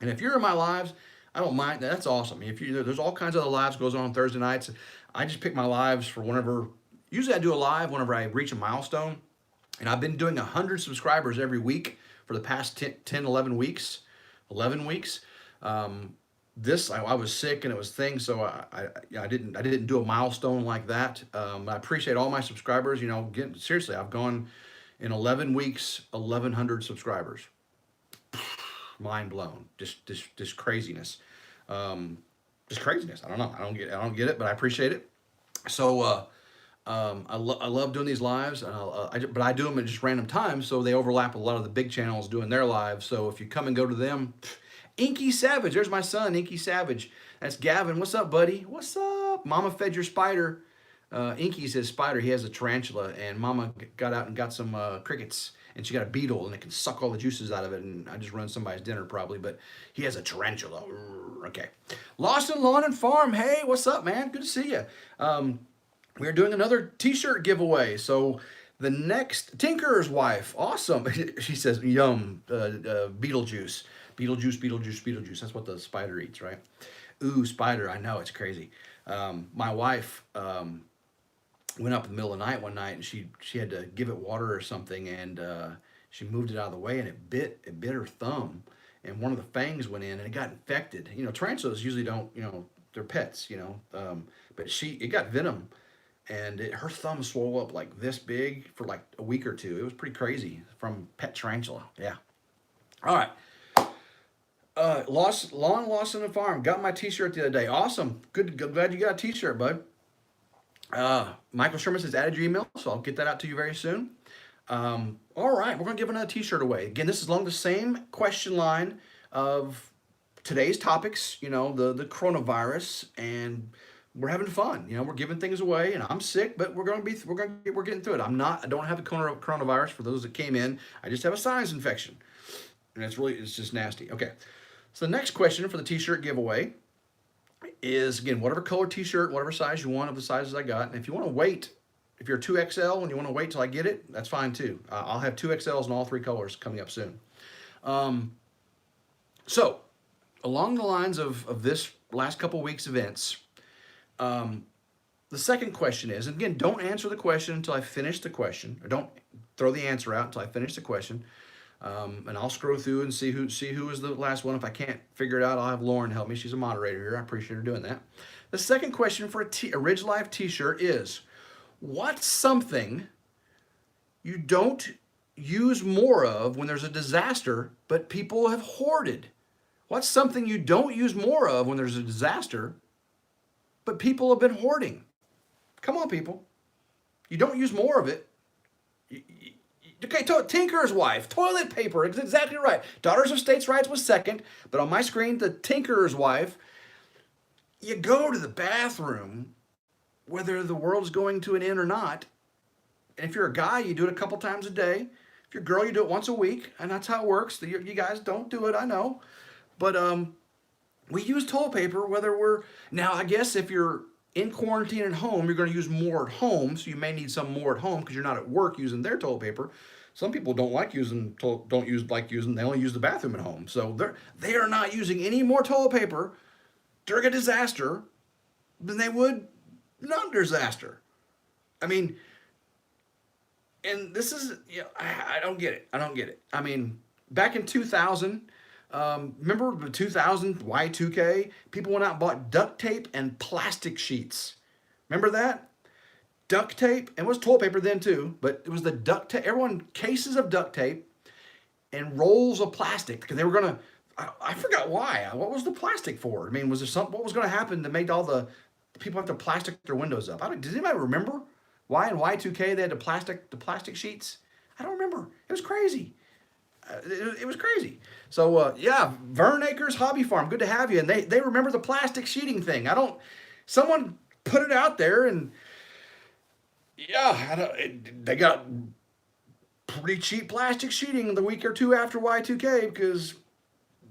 And if you're in my lives, I don't mind. That's awesome. If you, there's all kinds of other lives goes on Thursday nights. I just pick my lives for whenever. Usually I do a live whenever I reach a milestone. And I've been doing 100 subscribers every week for the past 10, 11 weeks. 11 weeks. I was sick and it was things, so I didn't do a milestone like that. I appreciate all my subscribers. You know, seriously, I've gone in 11 weeks, 1,100 subscribers. Mind blown. Just craziness. Just craziness. I don't know. I don't get it, but I appreciate it. So I love doing these lives, and but I do them at just random times, so they overlap with a lot of the big channels doing their lives. So if you come and go to them, Inky Savage, there's my son, Inky Savage. That's Gavin. What's up, buddy? What's up? Mama fed your spider. Inky says spider. He has a tarantula, and Mama got out and got some crickets, and she got a beetle, and it can suck all the juices out of it. And I just ruined somebody's dinner probably, but he has a tarantula. Okay. Lawson Lawn and Farm. Hey, what's up, man? Good to see you. We're doing another t-shirt giveaway. So the next Tinker's wife, awesome. She says, yum, Beetlejuice. Beetlejuice, Beetlejuice, Beetlejuice. That's what the spider eats, right? Ooh, spider, I know, it's crazy. My wife went up in the middle of the night one night, and she had to give it water or something, and she moved it out of the way, and it bit her thumb, and one of the fangs went in, and it got infected. You know, tarantulas usually don't, you know, they're pets, you know, but it got venom. And her thumb swelled up like this big for like a week or two. It was pretty crazy from pet tarantula. Yeah. All right. Lawn Lawson and Farm. Got my t-shirt the other day. Awesome. Good. Glad you got a t-shirt, bud. Michael Sherman says added your email, so I'll get that out to you very soon. All right. We're going to give another t-shirt away. Again, this is along the same question line of today's topics, you know, the coronavirus, and we're having fun. You know, we're giving things away, and I'm sick, but we're getting through it. I don't have the coronavirus for those that came in. I just have a sinus infection, and it's just nasty. Okay. So the next question for the t-shirt giveaway is, again, whatever color t-shirt, whatever size you want of the sizes I got. And if you want to wait, if you're 2XL and you want to wait till I get it, that's fine too. I'll have 2XLs in all three colors coming up soon. So along the lines of this last couple weeks events, the second question is, and again, don't answer the question until I finish the question, or don't throw the answer out until I finish the question. And I'll scroll through and see who is the last one. If I can't figure it out, I'll have Lauren help me. She's a moderator here. I appreciate her doing that. The second question for a RidgeLife t-shirt is, what's something you don't use more of when there's a disaster, but people have hoarded? What's something you don't use more of when there's a disaster, but people have been hoarding? Come on, people. You don't use more of it. Okay, Tinker's wife, toilet paper, exactly right. Daughters of States' Rights was second, but on my screen, the Tinker's wife, you go to the bathroom, whether the world's going to an end or not, and if you're a guy, you do it a couple times a day. If you're a girl, you do it once a week, and that's how it works. You guys don't do it, I know. But we use toilet paper, now I guess if you're in quarantine at home, you're going to use more at home, so you may need some more at home because you're not at work using their toilet paper. Some people don't like using, they only use the bathroom at home. So they are not using any more toilet paper during a disaster than they would non-disaster. I mean, and this is, you know, I don't get it. I mean, back in 2000, Remember the 2000 Y2K? People went out and bought duct tape and plastic sheets. Remember that? Duct tape, and it was toilet paper then too, but it was the duct tape. Everyone, cases of duct tape and rolls of plastic because they were gonna. I forgot why. What was the plastic for? I mean, was there something? What was going to happen to make all the people have to plastic their windows up? Does anybody remember why in Y2K they had the plastic sheets? I don't remember. It was crazy. It was crazy. So yeah, Vern Acres Hobby Farm, good to have you. And they remember the plastic sheeting thing. I don't. Someone put it out there, and yeah, they got pretty cheap plastic sheeting the week or two after Y2K because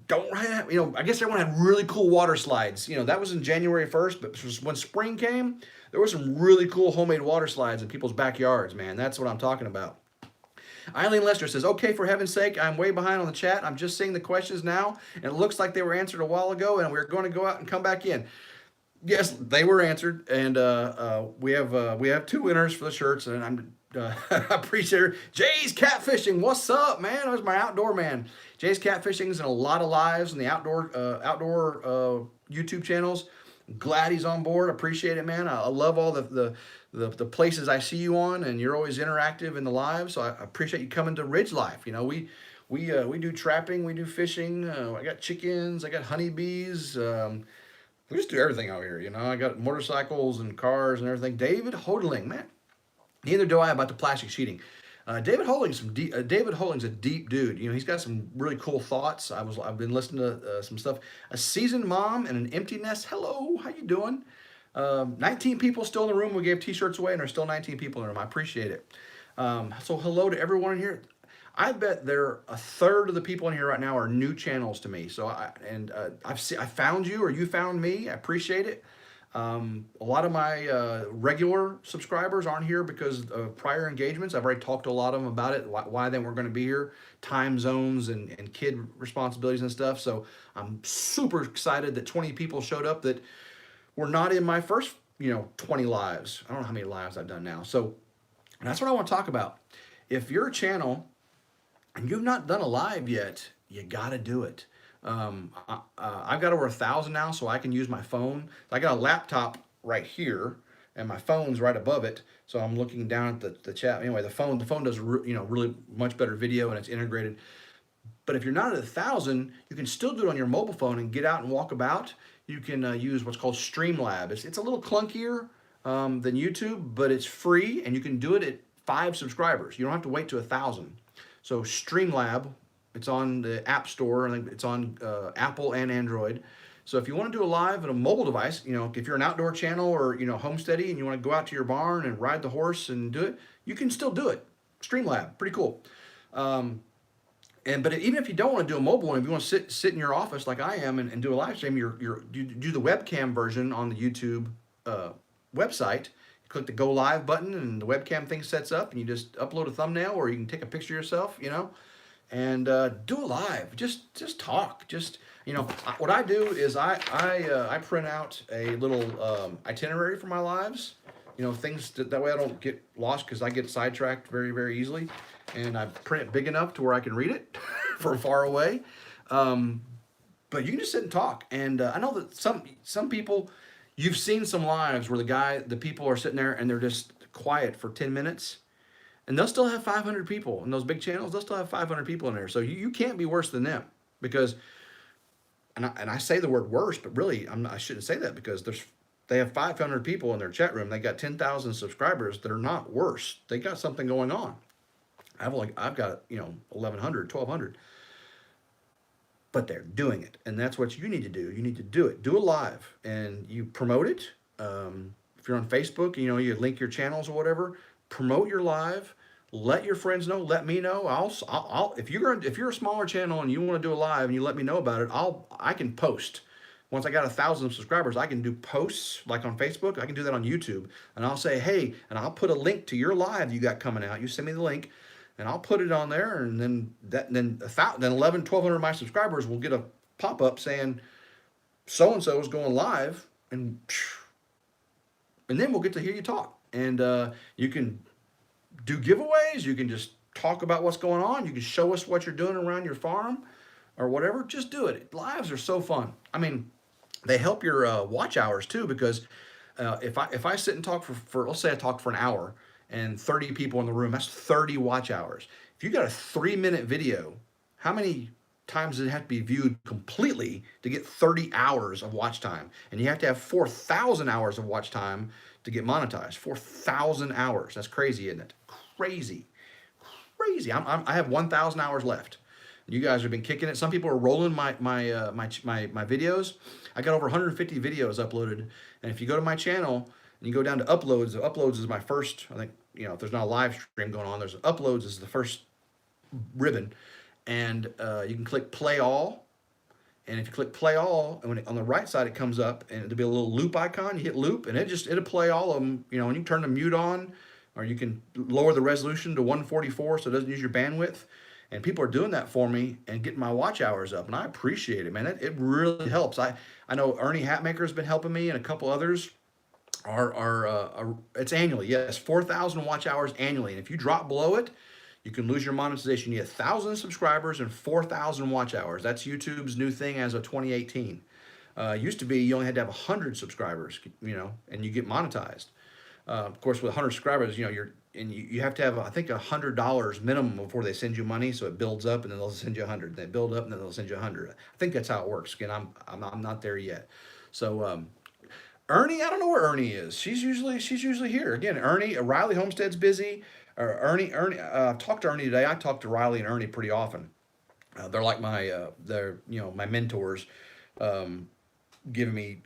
don't have, I guess everyone had really cool water slides. That was in January 1st, but when spring came, there were some really cool homemade water slides in people's backyards, man. That's what I'm talking about. Eileen Lester says, okay, for heaven's sake, I'm way behind on the chat. I'm just seeing the questions now, and it looks like they were answered a while ago, and we're going to go out and come back in. Yes, they were answered, and we have two winners for the shirts, and I'm I appreciate it. Jay's Catfishing, what's up, man? That was my outdoor man. Jay's Catfishing is in a lot of lives in the outdoor YouTube channels. Glad he's on board. Appreciate it, man. I love all the places I see you on, and you're always interactive in the live. So I appreciate you coming to RidgeLife. We do trapping, we do fishing. I got chickens, I got honeybees. We just do everything out here. I got motorcycles and cars and everything. David Hodling, man. Neither do I about the plastic sheeting. David Holding's a deep dude. He's got some really cool thoughts. I've been listening to some stuff. A seasoned mom and an empty nest. Hello, how you doing? 19 people still in the room. We gave T-shirts away, and there's still 19 people in the room. I appreciate it. So hello to everyone in here. I bet a third of the people in here right now are new channels to me. So I found you, or you found me. I appreciate it. A lot of my regular subscribers aren't here because of prior engagements. I've already talked to a lot of them about it, why they weren't going to be here, time zones and kid responsibilities and stuff. So I'm super excited that 20 people showed up that were not in my first 20 lives. I don't know how many lives I've done now. So that's what I want to talk about. If you're a channel and you've not done a live yet, you got to do it. I've got over 1,000 now, so I can use my phone. I got a laptop right here, and my phone's right above it, so I'm looking down at the chat. Anyway, the phone does really much better video, and it's integrated. But if you're not at 1,000, you can still do it on your mobile phone and get out and walk about. You can use what's called Streamlab. It's a little clunkier than YouTube, but it's free, and you can do it at 5 subscribers. You don't have to wait to 1,000. So Streamlab. It's on the App Store, and it's on Apple and Android. So if you want to do a live on a mobile device, if you're an outdoor channel or homesteady and you want to go out to your barn and ride the horse and do it, you can still do it. Streamlab, pretty cool. But even if you don't want to do a mobile one, if you want to sit in your office like I am and do a live stream, you do the webcam version on the YouTube website. You click the Go Live button, and the webcam thing sets up, and you just upload a thumbnail, or you can take a picture of yourself, and do a live. Just talk. What I do is I print out a little itinerary for my lives. Things that way I don't get lost, because I get sidetracked very, very easily. And I print it big enough to where I can read it from far away. But you can just sit and talk. And I know that some people, you've seen some lives where the people are sitting there and they're just quiet for 10 minutes. And they'll still have 500 people. In those big channels, they'll still have 500 people in there. So you can't be worse than them, because, and I say the word worse, but really I shouldn't say that, because they have 500 people in their chat room. They got 10,000 subscribers that are not worse. They got something going on. I've got 1,100, 1,200, but they're doing it, and that's what you need to do. You need to do it. Do a live, and you promote it. If you're on Facebook, you link your channels or whatever. Promote your live. Let your friends know. Let me know. I'll if you're a smaller channel and you want to do a live and you let me know about it, I can post. Once I got 1,000 subscribers, I can do posts like on Facebook. I can do that on YouTube, and I'll say, hey, and I'll put a link to your live you got coming out. You send me the link, and I'll put it on there, and then 1,100 of my subscribers will get a pop-up saying so and so is going live, and then we'll get to hear you talk. And you can do giveaways. You can just talk about what's going on. You can show us what you're doing around your farm, or whatever, just do it. Lives are so fun. I mean, they help your watch hours too, because if I sit and talk for let's say I talk for an hour and 30 people in the room, that's 30 watch hours. If you got a 3-minute video, how many times does it have to be viewed completely to get 30 hours of watch time? And you have to have 4,000 hours of watch time to get monetized. 4,000 hours. That's crazy, isn't it? Crazy, crazy. I have 1,000 hours left. You guys have been kicking it. Some people are rolling my videos. I got over 150 videos uploaded, and if you go to my channel and you go down to uploads, uploads is my first. I think if there's not a live stream going on, there's uploads is the first ribbon, and you can click play all. And if you click play all, and on the right side it comes up, and it'll be a little loop icon. You hit loop, and it'll play all of them. And you can turn the mute on, or you can lower the resolution to 144 so it doesn't use your bandwidth. And people are doing that for me and getting my watch hours up, and I appreciate it, man. It really helps. I know Ernie Hatmaker has been helping me, and a couple others it's annually. Yes, 4,000 watch hours annually, and if you drop below it, you can lose your monetization. You need 1,000 subscribers and 4,000 watch hours. That's YouTube's new thing as of 2018. Used to be you only had to have 100 subscribers, and you get monetized. Of course, with 100 subscribers, you have to have, I think, $100 minimum before they send you money, so it builds up, and then they'll send you 100. They build up, and then they'll send you 100. I think that's how it works. Again, I'm not there yet. So Ernie, I don't know where Ernie is. She's usually here. Again, Ernie, Riley Homestead's busy. Ernie, I've talked to Ernie today. I talk to Riley and Ernie pretty often. They're like my mentors. Giving me,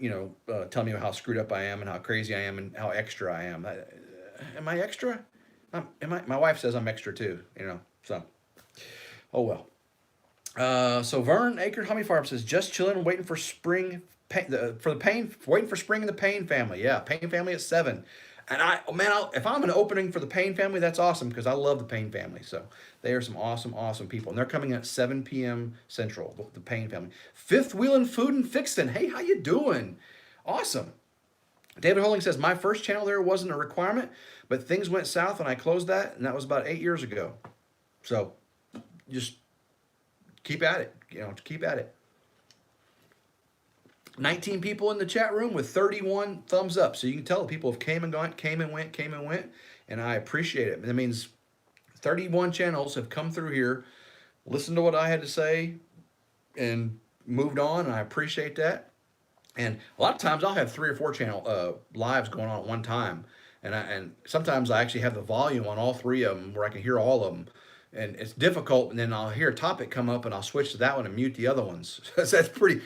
telling me how screwed up I am and how crazy I am and how extra I am. Am I extra? My wife says I'm extra too, so, oh well. So Vern Acre Hummy Farm says, just chilling, waiting for spring, waiting for spring in the Payne family. Yeah, Payne family at 7. And if I'm an opening for the Payne family, that's awesome, because I love the Payne family. So they are some awesome people. And they're coming at 7 p.m. Central, the Payne family. Fifth Wheeling Food and Fixin'. Hey, how you doing? Awesome. David Holding says, my first channel there wasn't a requirement, but things went south and I closed that, and that was about 8 years ago. So just keep at it. Keep at it. 19 people in the chat room with 31 thumbs up. So you can tell people have came and gone, came and went, and I appreciate it. That means 31 channels have come through here, listened to what I had to say, and moved on, and I appreciate that. And a lot of times I'll have 3 or 4 channel lives going on at one time, and sometimes I actually have the volume on all 3 of them where I can hear all of them. And it's difficult, and then I'll hear a topic come up, and I'll switch to that one and mute the other ones. So that's pretty.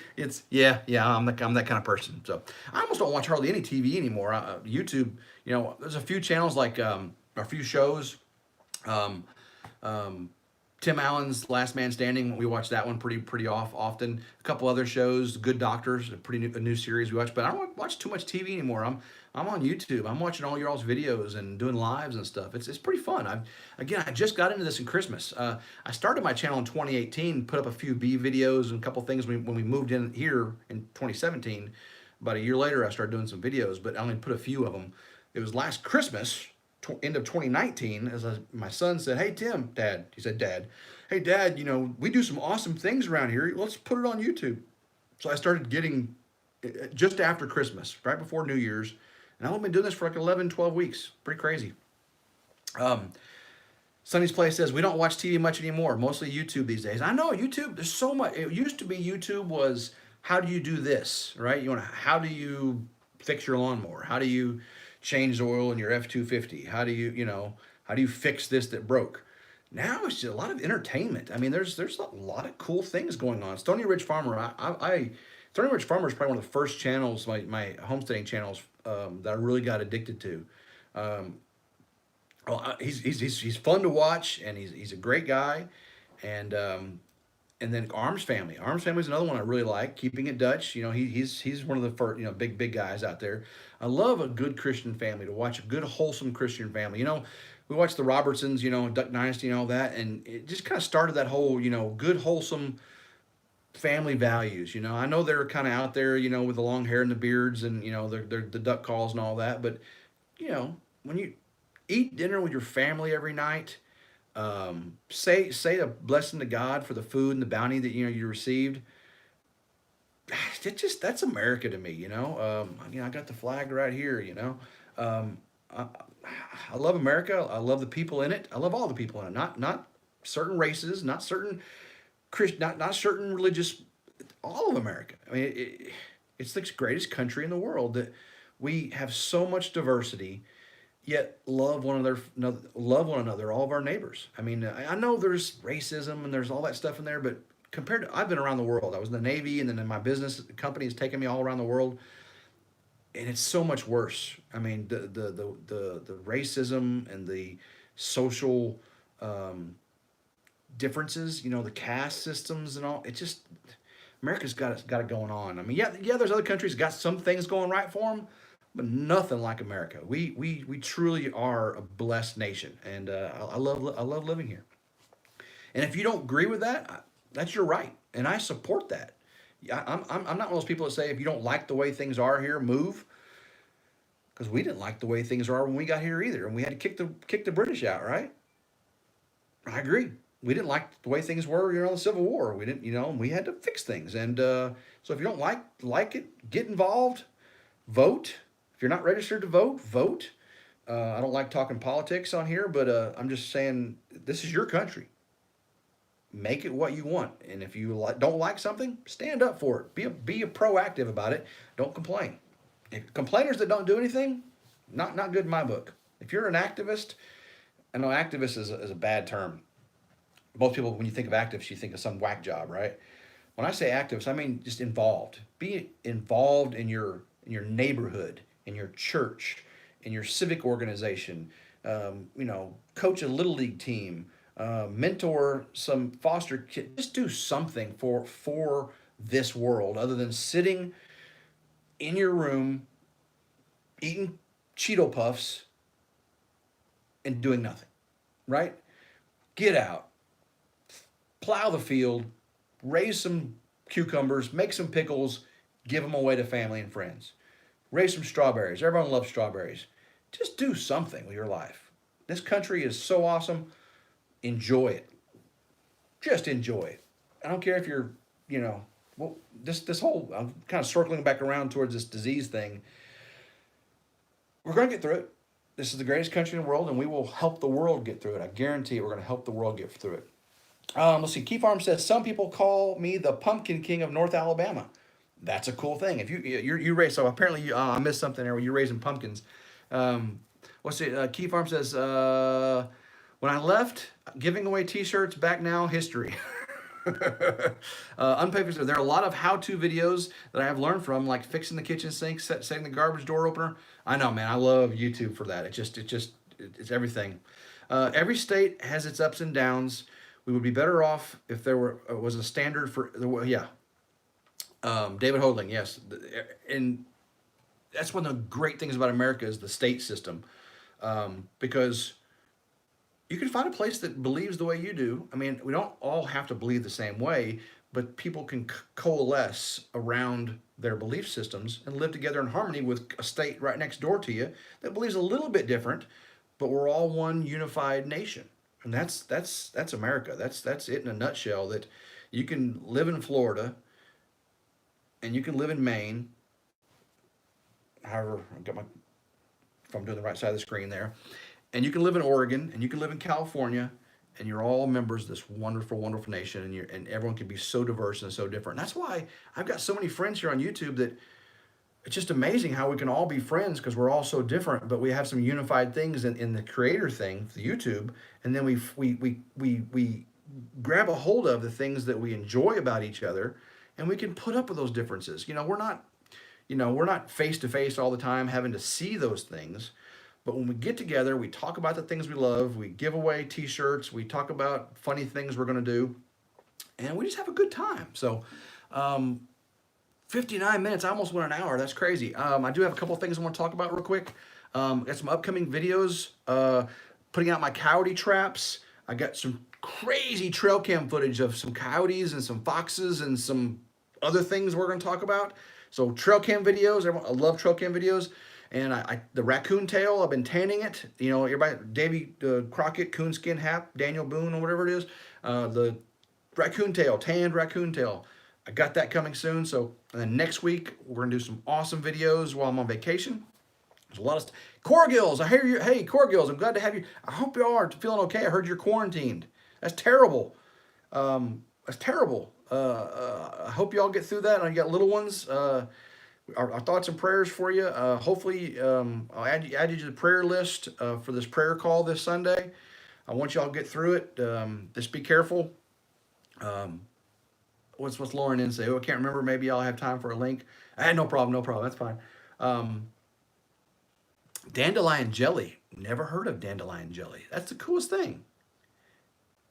Yeah. I'm that kind of person. So I almost don't watch hardly any TV anymore. YouTube, there's a few channels like a few shows. Tim Allen's Last Man Standing. We watch that one pretty often. A couple other shows, Good Doctors, a new series we watch. But I don't watch too much TV anymore. I'm on YouTube. I'm watching all your all's videos and doing lives and stuff. It's pretty fun. I just got into this in Christmas. I started my channel in 2018, put up a few B videos and a couple things when we moved in here in 2017. About a year later, I started doing some videos, but I only put a few of them. It was last Christmas, end of 2019, my son said, hey, Tim, Dad, he said, Dad, hey, Dad, we do some awesome things around here. Let's put it on YouTube. So I started getting, just after Christmas, right before New Year's, and I've been doing this for like 11, 12 weeks. Pretty crazy. Sonny's Place says, we don't watch TV much anymore, mostly YouTube these days. I know, YouTube, there's so much. It used to be YouTube was, how do you do this, right? How do you fix your lawnmower? How do you change the oil in your F-250? How do you fix this that broke? Now it's just a lot of entertainment. I mean, there's a lot of cool things going on. Stony Ridge Farmer, Stony Ridge Farmer is probably one of the first channels, my homesteading channels, that I really got addicted to. He's fun to watch, and he's a great guy, and then Arms Family. Arms Family is another one I really like. Keeping It Dutch. He's one of the first, big guys out there. I love a good Christian family, to watch a good wholesome Christian family. We watched the Robertsons, Duck Dynasty and all that, and it just kind of started that whole, good wholesome family values. I know they're kind of out there, with the long hair and the beards, and they're the duck calls and all that, but when you eat dinner with your family every night, Say a blessing to God for the food and the bounty that you received. That's America to me. I got the flag right here. Um, I, I love America. I love the people in it. I love all the people in it. Not certain races, not certain not certain religious. All of America. I mean, it's the greatest country in the world that we have so much diversity, yet love one another, all of our neighbors. I mean, I know there's racism and there's all that stuff in there, but compared to, I've been around the world. I was in the Navy, and then in my business company has taken me all around the world, and it's so much worse. I mean, the racism and the social differences, the caste systems and all. It just America's got it going on. I mean, yeah, there's other countries got some things going right for them, but nothing like America. We truly are a blessed nation, and I love living here. And if you don't agree with that, that's your right, and I support that. I'm not one of those people that say if you don't like the way things are here, move. Because we didn't like the way things are when we got here either, and we had to kick the British out, right? I agree. We didn't like the way things were, the Civil War. We didn't, and we had to fix things. And so if you don't like it, get involved, vote. If you're not registered to vote, vote. I don't like talking politics on here, but I'm just saying this is your country. Make it what you want, and if you don't like something, stand up for it. Be a proactive about it. Don't complain. Complainers that don't do anything, not good in my book. If you're an activist, I know activist is a bad term. Most people, when you think of activists, you think of some whack job, right? When I say activist, I mean just involved. Be involved in your neighborhood, in your church, in your civic organization. Coach a little league team, mentor some foster kid. Just do something for this world other than sitting in your room eating Cheeto puffs and doing nothing, right? Get out, plow the field, raise some cucumbers, make some pickles, give them away to family and friends. Raise some strawberries. Everyone loves strawberries. Just do something with your life. This country is so awesome. Enjoy it. Just enjoy it. I don't care if you're, well, this whole, I'm kind of circling back around towards this disease thing. We're going to get through it. This is the greatest country in the world, and we will help the world get through it. I guarantee we're going to help the world get through it. Let's see. Key Farm says some people call me the Pumpkin King of North Alabama. That's a cool thing. If you raise, so apparently I missed something there where you're raising pumpkins. What's it? Key Farm says when I left, giving away T-shirts. Back now, history. Unpaid. There are a lot of how-to videos that I have learned from, like fixing the kitchen sink, setting the garbage door opener. I know, man. I love YouTube for that. It's everything. Every state has its ups and downs. We would be better off if there was a standard for yeah. David Holding, yes, and that's one of the great things about America is the state system, because you can find a place that believes the way you do. I mean, we don't all have to believe the same way, but people can coalesce around their belief systems and live together in harmony with a state right next door to you that believes a little bit different, but we're all one unified nation. And that's America. That's it in a nutshell. That you can live in Florida and you can live in Maine. However, I've got my if I'm doing the right side of the screen there, and you can live in Oregon and you can live in California, and you're all members of this wonderful, wonderful nation, and everyone can be so diverse and so different. And that's why I've got so many friends here on YouTube that it's just amazing how we can all be friends because we're all so different, but we have some unified things in the creator thing, the YouTube, and then we grab a hold of the things that we enjoy about each other, and we can put up with those differences. We're not face to face all the time having to see those things, but when we get together, we talk about the things we love, we give away T-shirts, we talk about funny things we're going to do, and we just have a good time. So. 59 minutes, I almost went an hour. That's crazy. I do have a couple of things I want to talk about real quick. Got some upcoming videos, putting out my coyote traps. I got some crazy trail cam footage of some coyotes and some foxes and some other things we're going to talk about. So trail cam videos, I love trail cam videos. And the raccoon tail, I've been tanning it. You know, everybody, Davy Crockett, Coonskin Hap, Daniel Boone, or whatever it is. The raccoon tail, tanned raccoon tail. I got that coming soon. So, and then next week, we're going to do some awesome videos while I'm on vacation. There's a lot of stuff. Corgills, I hear you. Hey, Corgills, I'm glad to have you. I hope you all are feeling okay. I heard you're quarantined. That's terrible. That's terrible. I hope you all get through that. And you got little ones. Our thoughts and prayers for you. Hopefully, I'll add you to the prayer list for this prayer call this Sunday. I want you all to get through it. Just be careful. What's Lauren in say? Oh, I can't remember. Maybe I'll have time for a link. No problem. No problem. That's fine. Dandelion jelly. Never heard of dandelion jelly. That's the coolest thing.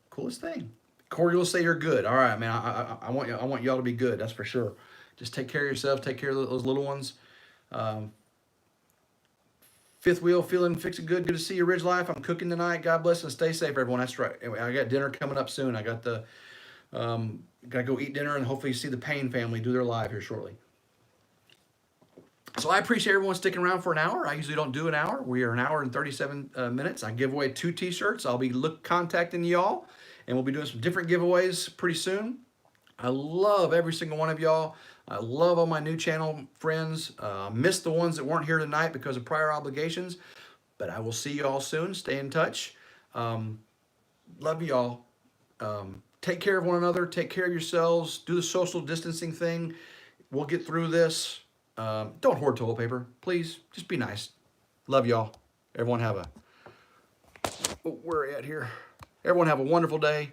Coolest thing. Corey will say you're good. All right, man. I want y'all to be good. That's for sure. Just take care of yourself. Take care of those little ones. Fifth wheel, feeling fixing good. Good to see you, RidgeLife. I'm cooking tonight. God bless and stay safe, everyone. That's right. I got dinner coming up soon. I got gotta go eat dinner and hopefully see the Payne family do their live here shortly. So I appreciate everyone sticking around for an hour. I usually don't do an hour. We are an hour and 37 minutes. I give away 2 t-shirts. I'll be contacting y'all, and we'll be doing some different giveaways pretty soon. I love every single one of y'all. I love all my new channel friends. Missed the ones that weren't here tonight because of prior obligations, but I will see you all soon. Stay in touch. Love y'all. Take care of one another. Take care of yourselves. Do the social distancing thing. We'll get through this. Don't hoard toilet paper. Please, just be nice. Love y'all. Everyone have a... Oh, where are we at here? Everyone have a wonderful day.